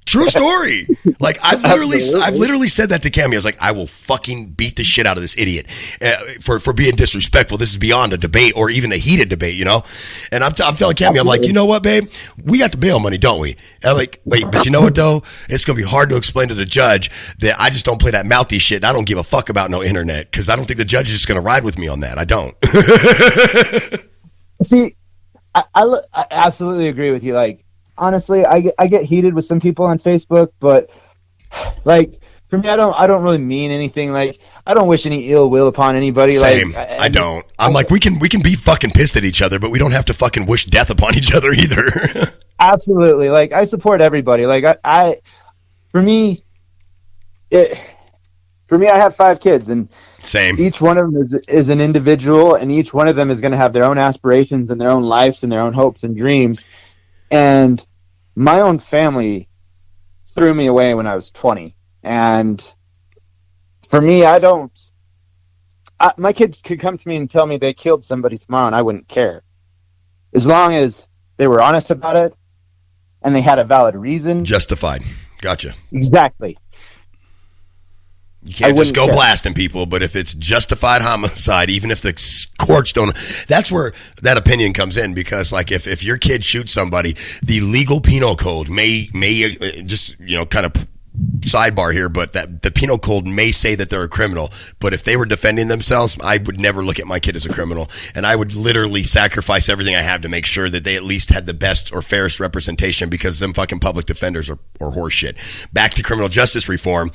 True story. Like I've literally said that to Cammy. I was like, I will fucking beat the shit out of this idiot for being disrespectful. This is beyond a debate or even a heated debate, And I'm telling Cammy, I'm like, you know what, babe? We got the bail money, don't we? And I'm like, wait, but you know what though? It's gonna be hard to explain to the judge that I just don't play that mouthy shit. And I don't give a fuck about no internet because I don't think the judge is just gonna ride with me on that. I don't. See, I absolutely agree with you. Like, honestly, I get heated with some people on Facebook, but for me, I don't really mean anything. Like, I don't wish any ill will upon anybody. Same. I don't. I'm like, we can be fucking pissed at each other, but we don't have to fucking wish death upon each other either. Absolutely. Like, I support everybody. Like, for me, I have 5 kids, and same. Each one of them is an individual, and each one of them is going to have their own aspirations and their own lives and their own hopes and dreams. And my own family threw me away when I was 20. And for me, my kids could come to me and tell me they killed somebody tomorrow and I wouldn't care. As long as they were honest about it and they had a valid reason. Justified. Gotcha. Exactly. You can't just go blasting people, but if it's justified homicide, even if the courts don't, that's where that opinion comes in. Because if your kid shoots somebody, the legal penal code may just, kind of sidebar here, but that the penal code may say that they're a criminal. But if they were defending themselves, I would never look at my kid as a criminal. And I would literally sacrifice everything I have to make sure that they at least had the best or fairest representation, because them fucking public defenders are horse shit. Back to criminal justice reform.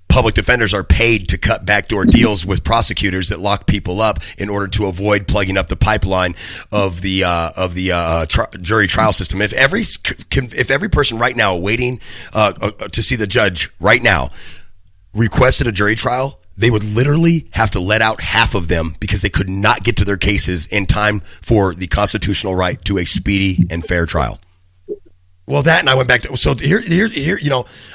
Public defenders are paid to cut backdoor deals with prosecutors that lock people up in order to avoid plugging up the pipeline of the jury trial system. If every person right now waiting to see the judge right now requested a jury trial, they would literally have to let out half of them because they could not get to their cases in time for the constitutional right to a speedy and fair trial. Well, that, and I went back to, so here,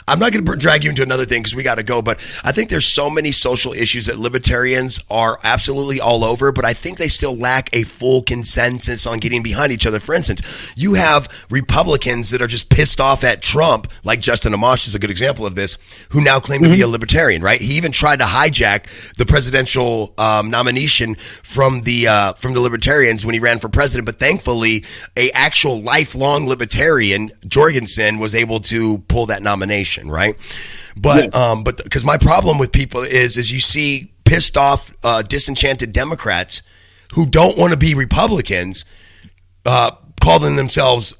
I'm not going to drag you into another thing because we got to go, but I think there's so many social issues that libertarians are absolutely all over, but I think they still lack a full consensus on getting behind each other. For instance, you have Republicans that are just pissed off at Trump, like Justin Amash is a good example of this, who now claim to be a libertarian, right? He even tried to hijack the presidential nomination from the libertarians when he ran for president, but thankfully, a actual lifelong libertarian, Jorgensen, was able to pull that nomination, right? But because my problem with people is you see pissed off, disenchanted Democrats who don't want to be Republicans, calling themselves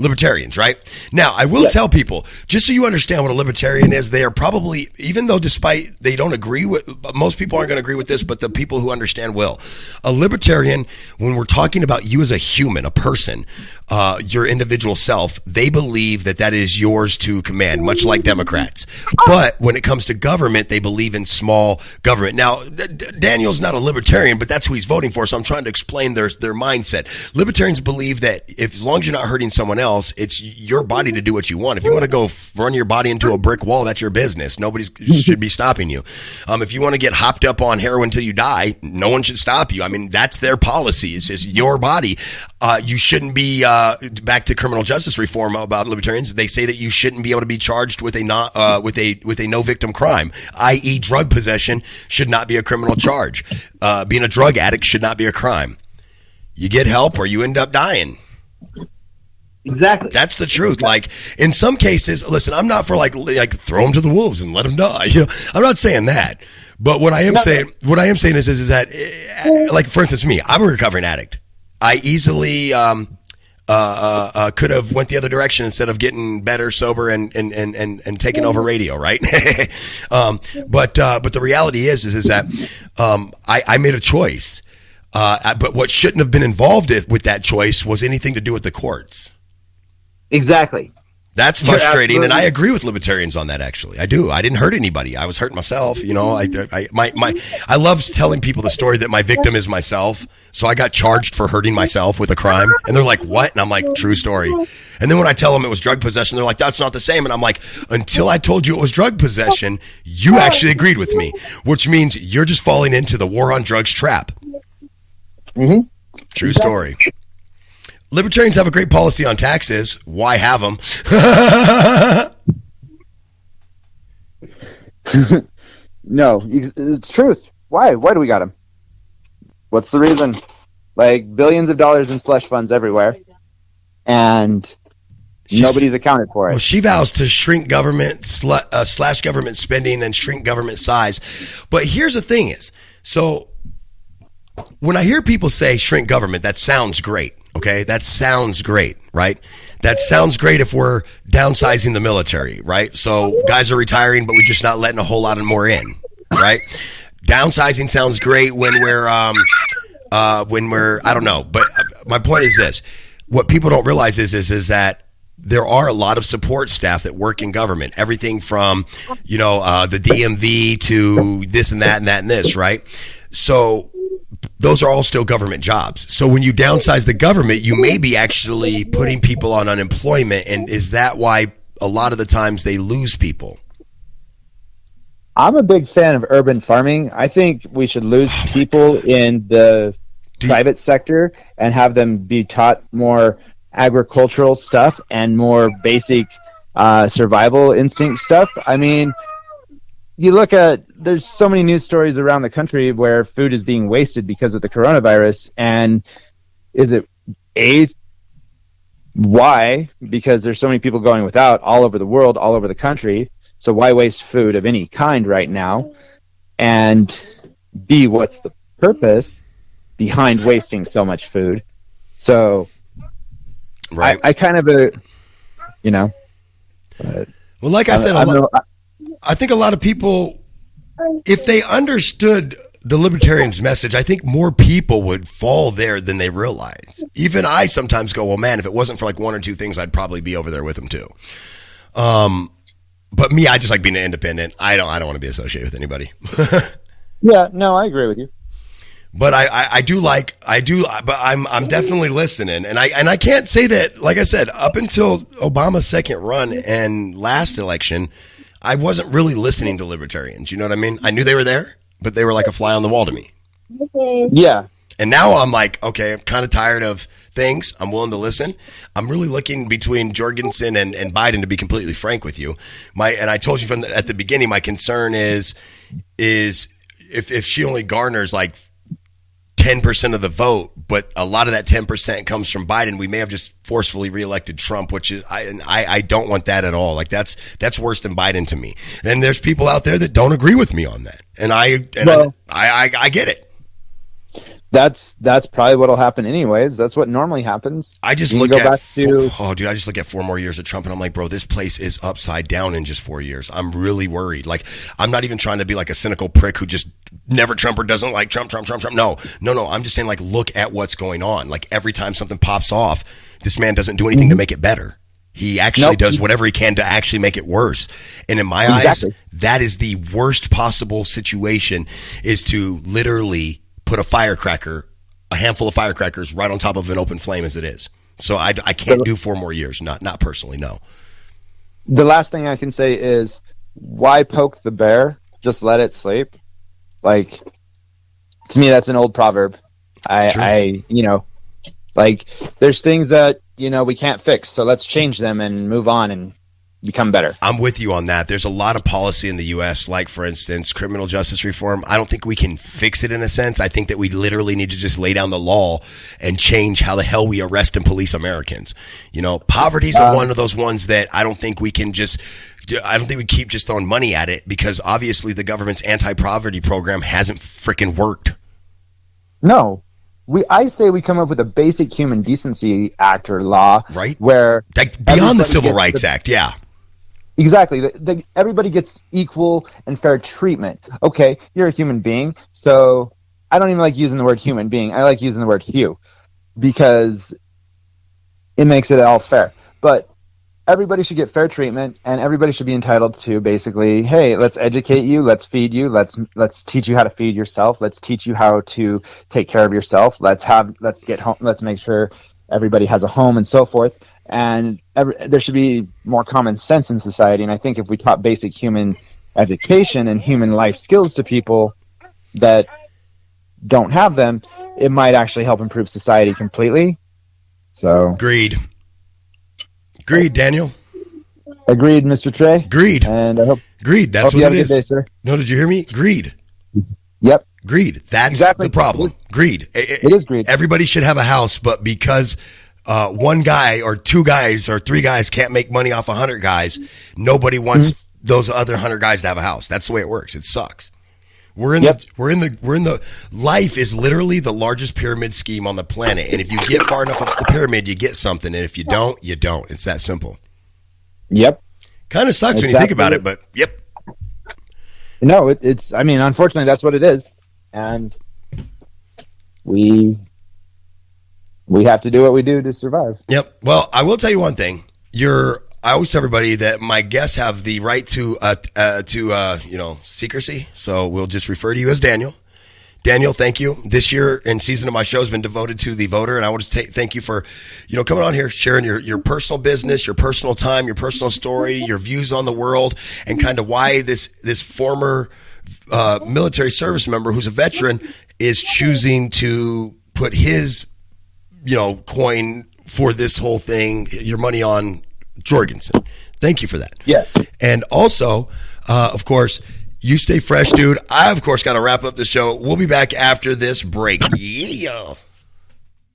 libertarians, right? Now, I will tell people, just so you understand what a libertarian is, they are probably, even though despite they don't agree with, most people aren't going to agree with this, but the people who understand will. A libertarian, when we're talking about you as a human, a person, your individual self, they believe that is yours to command, much like Democrats. But when it comes to government, they believe in small government. Now, Daniel's not a libertarian, but that's who he's voting for, so I'm trying to explain their mindset. Libertarians believe that as long as you're not hurting someone else, else, it's your body to do what you want. If you want to go run your body into a brick wall, that's your business. Nobody should be stopping you. If you want to get hopped up on heroin until you die, no one should stop you. I mean, that's their policy. It's just your body. You shouldn't be, back to criminal justice reform about libertarians. They say that you shouldn't be able to be charged with a no victim crime, i.e. drug possession should not be a criminal charge. Being a drug addict should not be a crime. You get help or you end up dying. Exactly. That's the truth. Like in some cases, listen, I'm not for like throw them to the wolves and let them die. I'm not saying that. But what I am saying is that, like for instance, me, I'm a recovering addict. I easily could have went the other direction instead of getting better, sober, and taking over radio, right? But the reality is that I made a choice. But what shouldn't have been involved with that choice was anything to do with the courts. Exactly. That's frustrating, and I agree with libertarians on that. Actually, I do. I didn't hurt anybody. I was hurting myself. I love telling people the story that my victim is myself. So I got charged for hurting myself with a crime, and they're like, "What?" And I'm like, "True story." And then when I tell them it was drug possession, they're like, "That's not the same." And I'm like, "Until I told you it was drug possession, you actually agreed with me, which means you're just falling into the war on drugs trap." Mm-hmm. True story. Libertarians have a great policy on taxes. Why have them? No, it's truth. Why? Why do we got them? What's the reason? Like billions of dollars in slush funds everywhere, and nobody's accounted for it. Well, she vows to shrink government, slash government spending and shrink government size. But here's the thing is, so when I hear people say shrink government, that sounds great. Okay, that sounds great, right? That sounds great if we're downsizing the military, right? So guys are retiring, but we're just not letting a whole lot more in, right? Downsizing sounds great when we're I don't know. But my point is this: what people don't realize is that there are a lot of support staff that work in government. Everything from the DMV to this and that and that and this, right? So those are all still government jobs. So when you downsize the government, you may be actually putting people on unemployment. And is that why a lot of the times they lose people? I'm a big fan of urban farming. I think we should lose people in the private sector and have them be taught more agricultural stuff and more basic survival instinct stuff. I mean, you look at, there's so many news stories around the country where food is being wasted because of the coronavirus. And is it why? Because there's so many people going without all over the world, all over the country. So why waste food of any kind right now? And B, what's the purpose behind wasting so much food? So right. I kind of, well, like I said, I think a lot of people, if they understood the libertarians' message, I think more people would fall there than they realize. Even I sometimes go, well, man, if it wasn't for like one or two things, I'd probably be over there with them too. But me, I just like being independent. I don't want to be associated with anybody. Yeah, no, I agree with you. But but I'm definitely listening. And I can't say that, like I said, up until Obama's second run and last election, I wasn't really listening to libertarians. You know what I mean? I knew they were there, but they were like a fly on the wall to me. Yeah. And now I'm like, okay, I'm kind of tired of things. I'm willing to listen. I'm really looking between Jorgensen and Biden, to be completely frank with you. And I told you at the beginning, my concern is if she only garners like 10% of the vote, but a lot of that 10% comes from Biden, we may have just forcefully reelected Trump, which is, I don't want that at all. Like that's worse than Biden to me. And there's people out there that don't agree with me on that. And I get it. That's probably what'll happen anyways. That's what normally happens. I just look at 4 more years of Trump and I'm like, bro, this place is upside down in just 4 years. I'm really worried. Like, I'm not even trying to be like a cynical prick who just never Trump or doesn't like Trump. No. I'm just saying, like, look at what's going on. Like, every time something pops off, this man doesn't do anything to make it better. He actually does whatever he can to actually make it worse. And in my eyes, that is the worst possible situation, is to literally put a handful of firecrackers right on top of an open flame as it is. So I can't do 4 more years. Not personally, no. The last thing I can say is, why poke the bear? Just let it sleep. Like, to me, that's an old proverb. There's things that, we can't fix, so let's change them and move on and become better. I'm with you on that. There's a lot of policy in the U.S., like, for instance, criminal justice reform. I don't think we can fix it in a sense. I think that we literally need to just lay down the law and change how the hell we arrest and police Americans. Poverty's one of those ones that I don't think we can just – I don't think we keep just throwing money at it, because obviously the government's anti-poverty program hasn't freaking worked. No. I say we come up with a basic human decency act or law. Right. Where – like beyond the Civil Rights Act, yeah. Exactly. Everybody gets equal and fair treatment. Okay, you're a human being, so I don't even like using the word human being. I like using the word "you" because it makes it all fair. But everybody should get fair treatment, and everybody should be entitled to basically, hey, let's educate you, let's feed you, let's teach you how to feed yourself, let's teach you how to take care of yourself, let's get home, let's make sure everybody has a home and so forth. And there should be more common sense in society. And I think if we taught basic human education and human life skills to people that don't have them, it might actually help improve society completely. So Agreed, Daniel. Agreed, Mr. Trey. Agreed. And I hope. Agreed. That's hope what you it have a is. good day, sir. No, did you hear me? Greed. Yep. Greed. That's exactly the problem. Greed. It is greed. Everybody should have a house, but because one guy or 2 guys or 3 guys can't make money off 100 guys, nobody wants those other 100 guys to have a house. That's the way it works. It sucks. We're in the life is literally the largest pyramid scheme on the planet. And if you get far enough up the pyramid, you get something. And if you don't, you don't. It's that simple. Yep. Kind of sucks when you think about it, but yep. No, it's, unfortunately that's what it is. And we have to do what we do to survive. Yep. Well, I will tell you one thing. I always tell everybody that my guests have the right to secrecy. So we'll just refer to you as Daniel. Daniel, thank you. This year and season of my show has been devoted to the voter, and I want to thank you for, coming on here, sharing your personal business, your personal time, your personal story, your views on the world, and kind of why this former military service member who's a veteran is choosing to put his coin for this whole thing, your money on Jorgensen. Thank you for that. Yes. And also, of course, you stay fresh, dude. I, of course, got to wrap up the show. We'll be back after this break. Yeah. All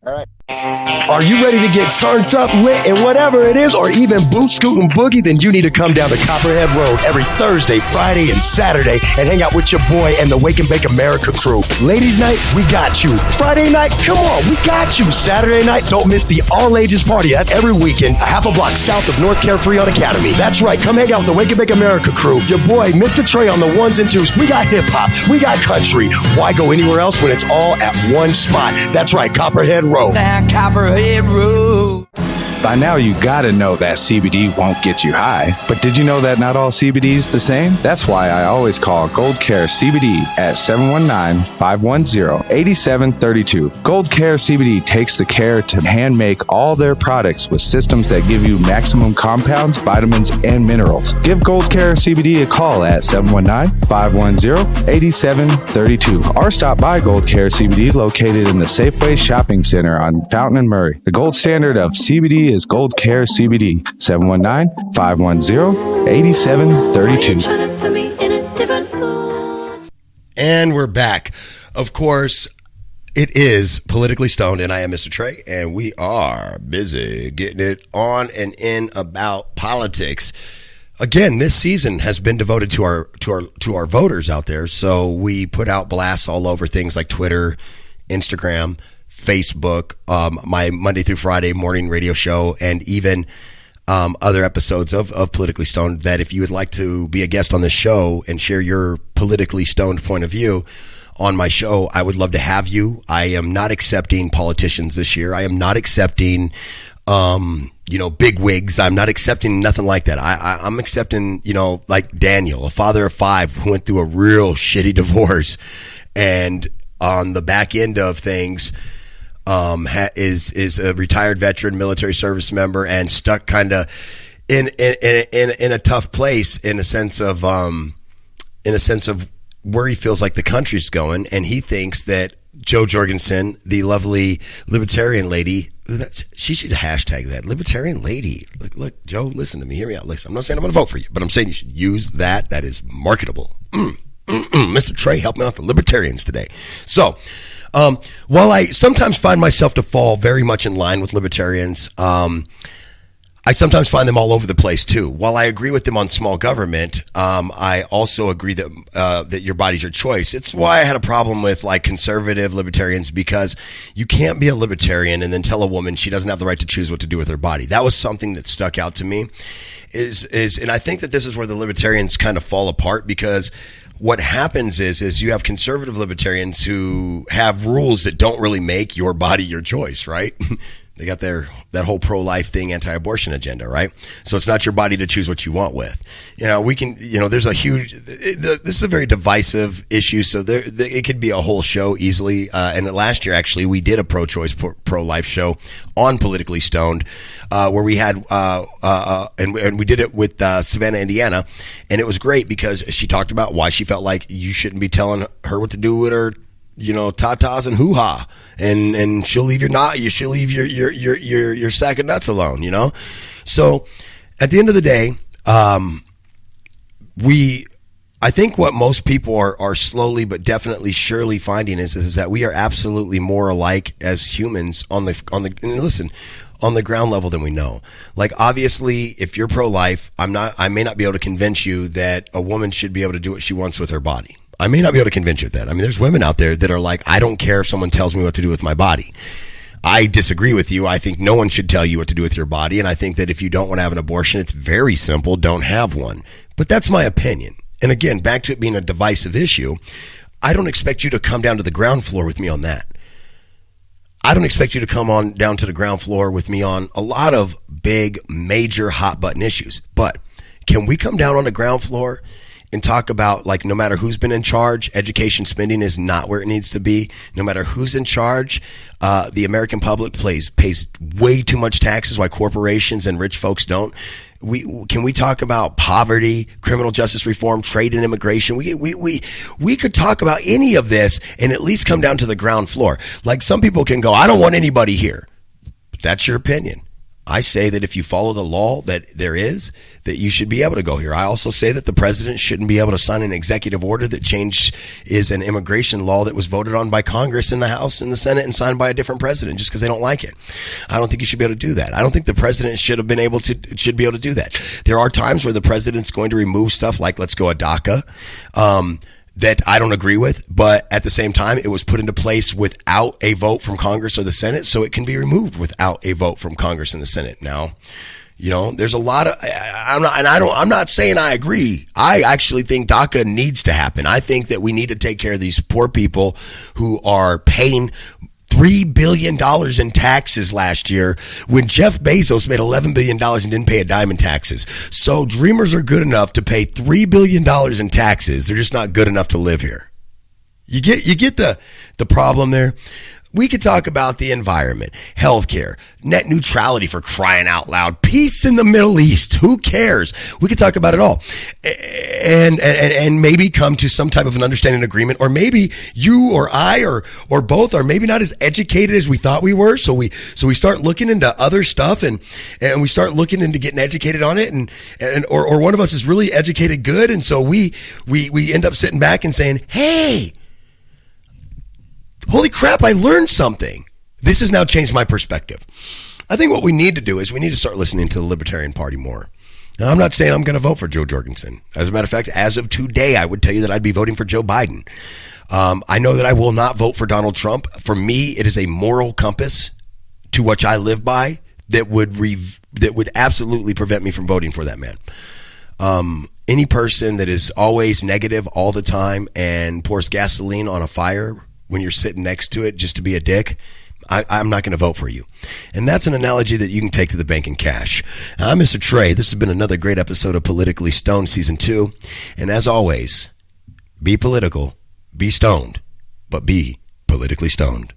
right. Are you ready to get turned up, lit, and whatever it is, or even boot, scoot, and boogie? Then you need to come down to Copperhead Road every Thursday, Friday, and Saturday and hang out with your boy and the Wake and Bake America crew. Ladies night, we got you. Friday night, come on, we got you. Saturday night, don't miss the all-ages party every weekend, a half a block south of North Carefree on Academy. That's right, come hang out with the Wake and Bake America crew. Your boy, Mr. Trey, on the 1s and 2s. We got hip-hop, we got country. Why go anywhere else when it's all at one spot? That's right, Copperhead Road. Copperhead Road. By now, you gotta know that CBD won't get you high. But did you know that not all CBD is the same? That's why I always call Gold Care CBD at 719-510-8732. Gold Care CBD takes the care to hand make all their products with systems that give you maximum compounds, vitamins, and minerals. Give Gold Care CBD a call at 719-510-8732 or stop by Gold Care CBD located in the Safeway Shopping Center on Fountain and Murray. The gold standard of CBD is Gold Care CBD, 719-510-8732. And we're back. Of course, it is Politically Stoned, and I am Mr. Trey, and we are busy getting it on and in about politics. Again, this season has been devoted to our voters out there, so we put out blasts all over things like Twitter, Instagram, Facebook, my Monday through Friday morning radio show, and even other episodes of Politically Stoned, that if you would like to be a guest on this show and share your politically stoned point of view on my show, I would love to have you. I am not accepting politicians this year. I am not accepting big wigs. I'm not accepting nothing like that. I'm accepting, like Daniel, a father of 5 who went through a real shitty divorce, and on the back end of things, is a retired veteran, military service member, and stuck kind of in a tough place in a sense of where he feels like the country's going, and he thinks that Jo Jorgensen, the lovely libertarian lady, she should hashtag that, libertarian lady. Look, Joe, listen to me. Hear me out. Listen, I'm not saying I'm going to vote for you, but I'm saying you should use that. That is marketable. Mr. Trey, help me out, the libertarians today. So, while I sometimes find myself to fall very much in line with libertarians, I sometimes find them all over the place too. While I agree with them on small government, I also agree that that your body's your choice. It's why I had a problem with like conservative libertarians, because you can't be a libertarian and then tell a woman she doesn't have the right to choose what to do with her body. That was something that stuck out to me. And I think that this is where the libertarians kind of fall apart, because what happens is you have conservative libertarians who have rules that don't really make your body your choice, right? They got that whole pro-life thing, anti-abortion agenda, right? So it's not your body to choose what you want with. There's a huge, this is a very divisive issue. So it could be a whole show easily. And last year, actually, we did a pro-choice, pro-life show on Politically Stoned, where we had, and we did it with Savannah, Indiana. And it was great because she talked about why she felt like you shouldn't be telling her what to do with her, tatas and hoo-ha, and she'll leave she'll leave your sack of nuts alone, So at the end of the day, I think what most people are slowly but definitely surely finding is that we are absolutely more alike as humans on the ground level than we know. Like, obviously, if you're pro-life, I may not be able to convince you that a woman should be able to do what she wants with her body. I may not be able to convince you of that. I mean, there's women out there that are like, I don't care if someone tells me what to do with my body. I disagree with you. I think no one should tell you what to do with your body. And I think that if you don't want to have an abortion, it's very simple. Don't have one. But that's my opinion. And again, back to it being a divisive issue, I don't expect you to come down to the ground floor with me on that. I don't expect you to come on down to the ground floor with me on a lot of big, major, hot button issues. But can we come down on the ground floor and talk about, like, no matter who's been in charge, education spending is not where it needs to be. No matter who's in charge, the American public pays way too much taxes, while corporations and rich folks don't. Can we talk about poverty, criminal justice reform, trade and immigration? We could talk about any of this and at least come down to the ground floor. Like, some people can go, I don't want anybody here. That's your opinion. I say that if you follow the law that there is, that you should be able to go here. I also say that the president shouldn't be able to sign an executive order that is an immigration law that was voted on by Congress in the House and the Senate and signed by a different president just because they don't like it. I don't think you should be able to do that. I don't think the president should be able to do that. There are times where the president's going to remove stuff like, let's go a DACA, that I don't agree with, but at the same time, it was put into place without a vote from Congress or the Senate, so it can be removed without a vote from Congress and the Senate. Now, there's a lot of, I'm not saying I agree. I actually think DACA needs to happen. I think that we need to take care of these poor people who are paying $3 billion in taxes last year when Jeff Bezos made $11 billion and didn't pay a dime in taxes. So dreamers are good enough to pay $3 billion in taxes. They're just not good enough to live here. You get the problem there? We could talk about the environment, healthcare, net neutrality, for crying out loud, peace in the Middle East. Who cares? We could talk about it all, and maybe come to some type of an understanding agreement. Or maybe you or I or both are maybe not as educated as we thought we were. So we start looking into other stuff and we start looking into getting educated on it, or one of us is really educated good, and so we end up sitting back and saying, hey, holy crap, I learned something. This has now changed my perspective. I think what we need to do is we need to start listening to the Libertarian Party more. Now, I'm not saying I'm going to vote for Jo Jorgensen. As a matter of fact, as of today, I would tell you that I'd be voting for Joe Biden. I know that I will not vote for Donald Trump. For me, it is a moral compass to which I live by that would absolutely prevent me from voting for that man. Any person that is always negative all the time and pours gasoline on a fire when you're sitting next to it just to be a dick, I'm not going to vote for you. And that's an analogy that you can take to the bank and cash. I'm Mr. Trey. This has been another great episode of Politically Stoned Season 2. And as always, be political, be stoned, but be politically stoned.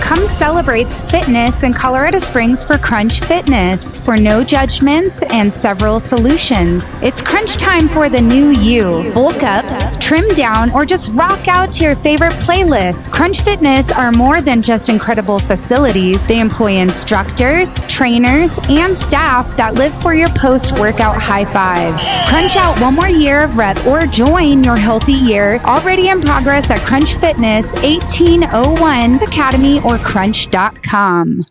Come celebrate fitness in Colorado Springs for Crunch Fitness. For no judgments and several solutions. It's crunch time for the new you. Bulk up, trim down, or just rock out to your favorite playlist. Crunch Fitness are more than just incredible facilities. They employ instructors, trainers, and staff that live for your post-workout high fives. Crunch out one more year of rep or join your healthy year already in progress at Crunch Fitness, 1801 Academy or crunch.com.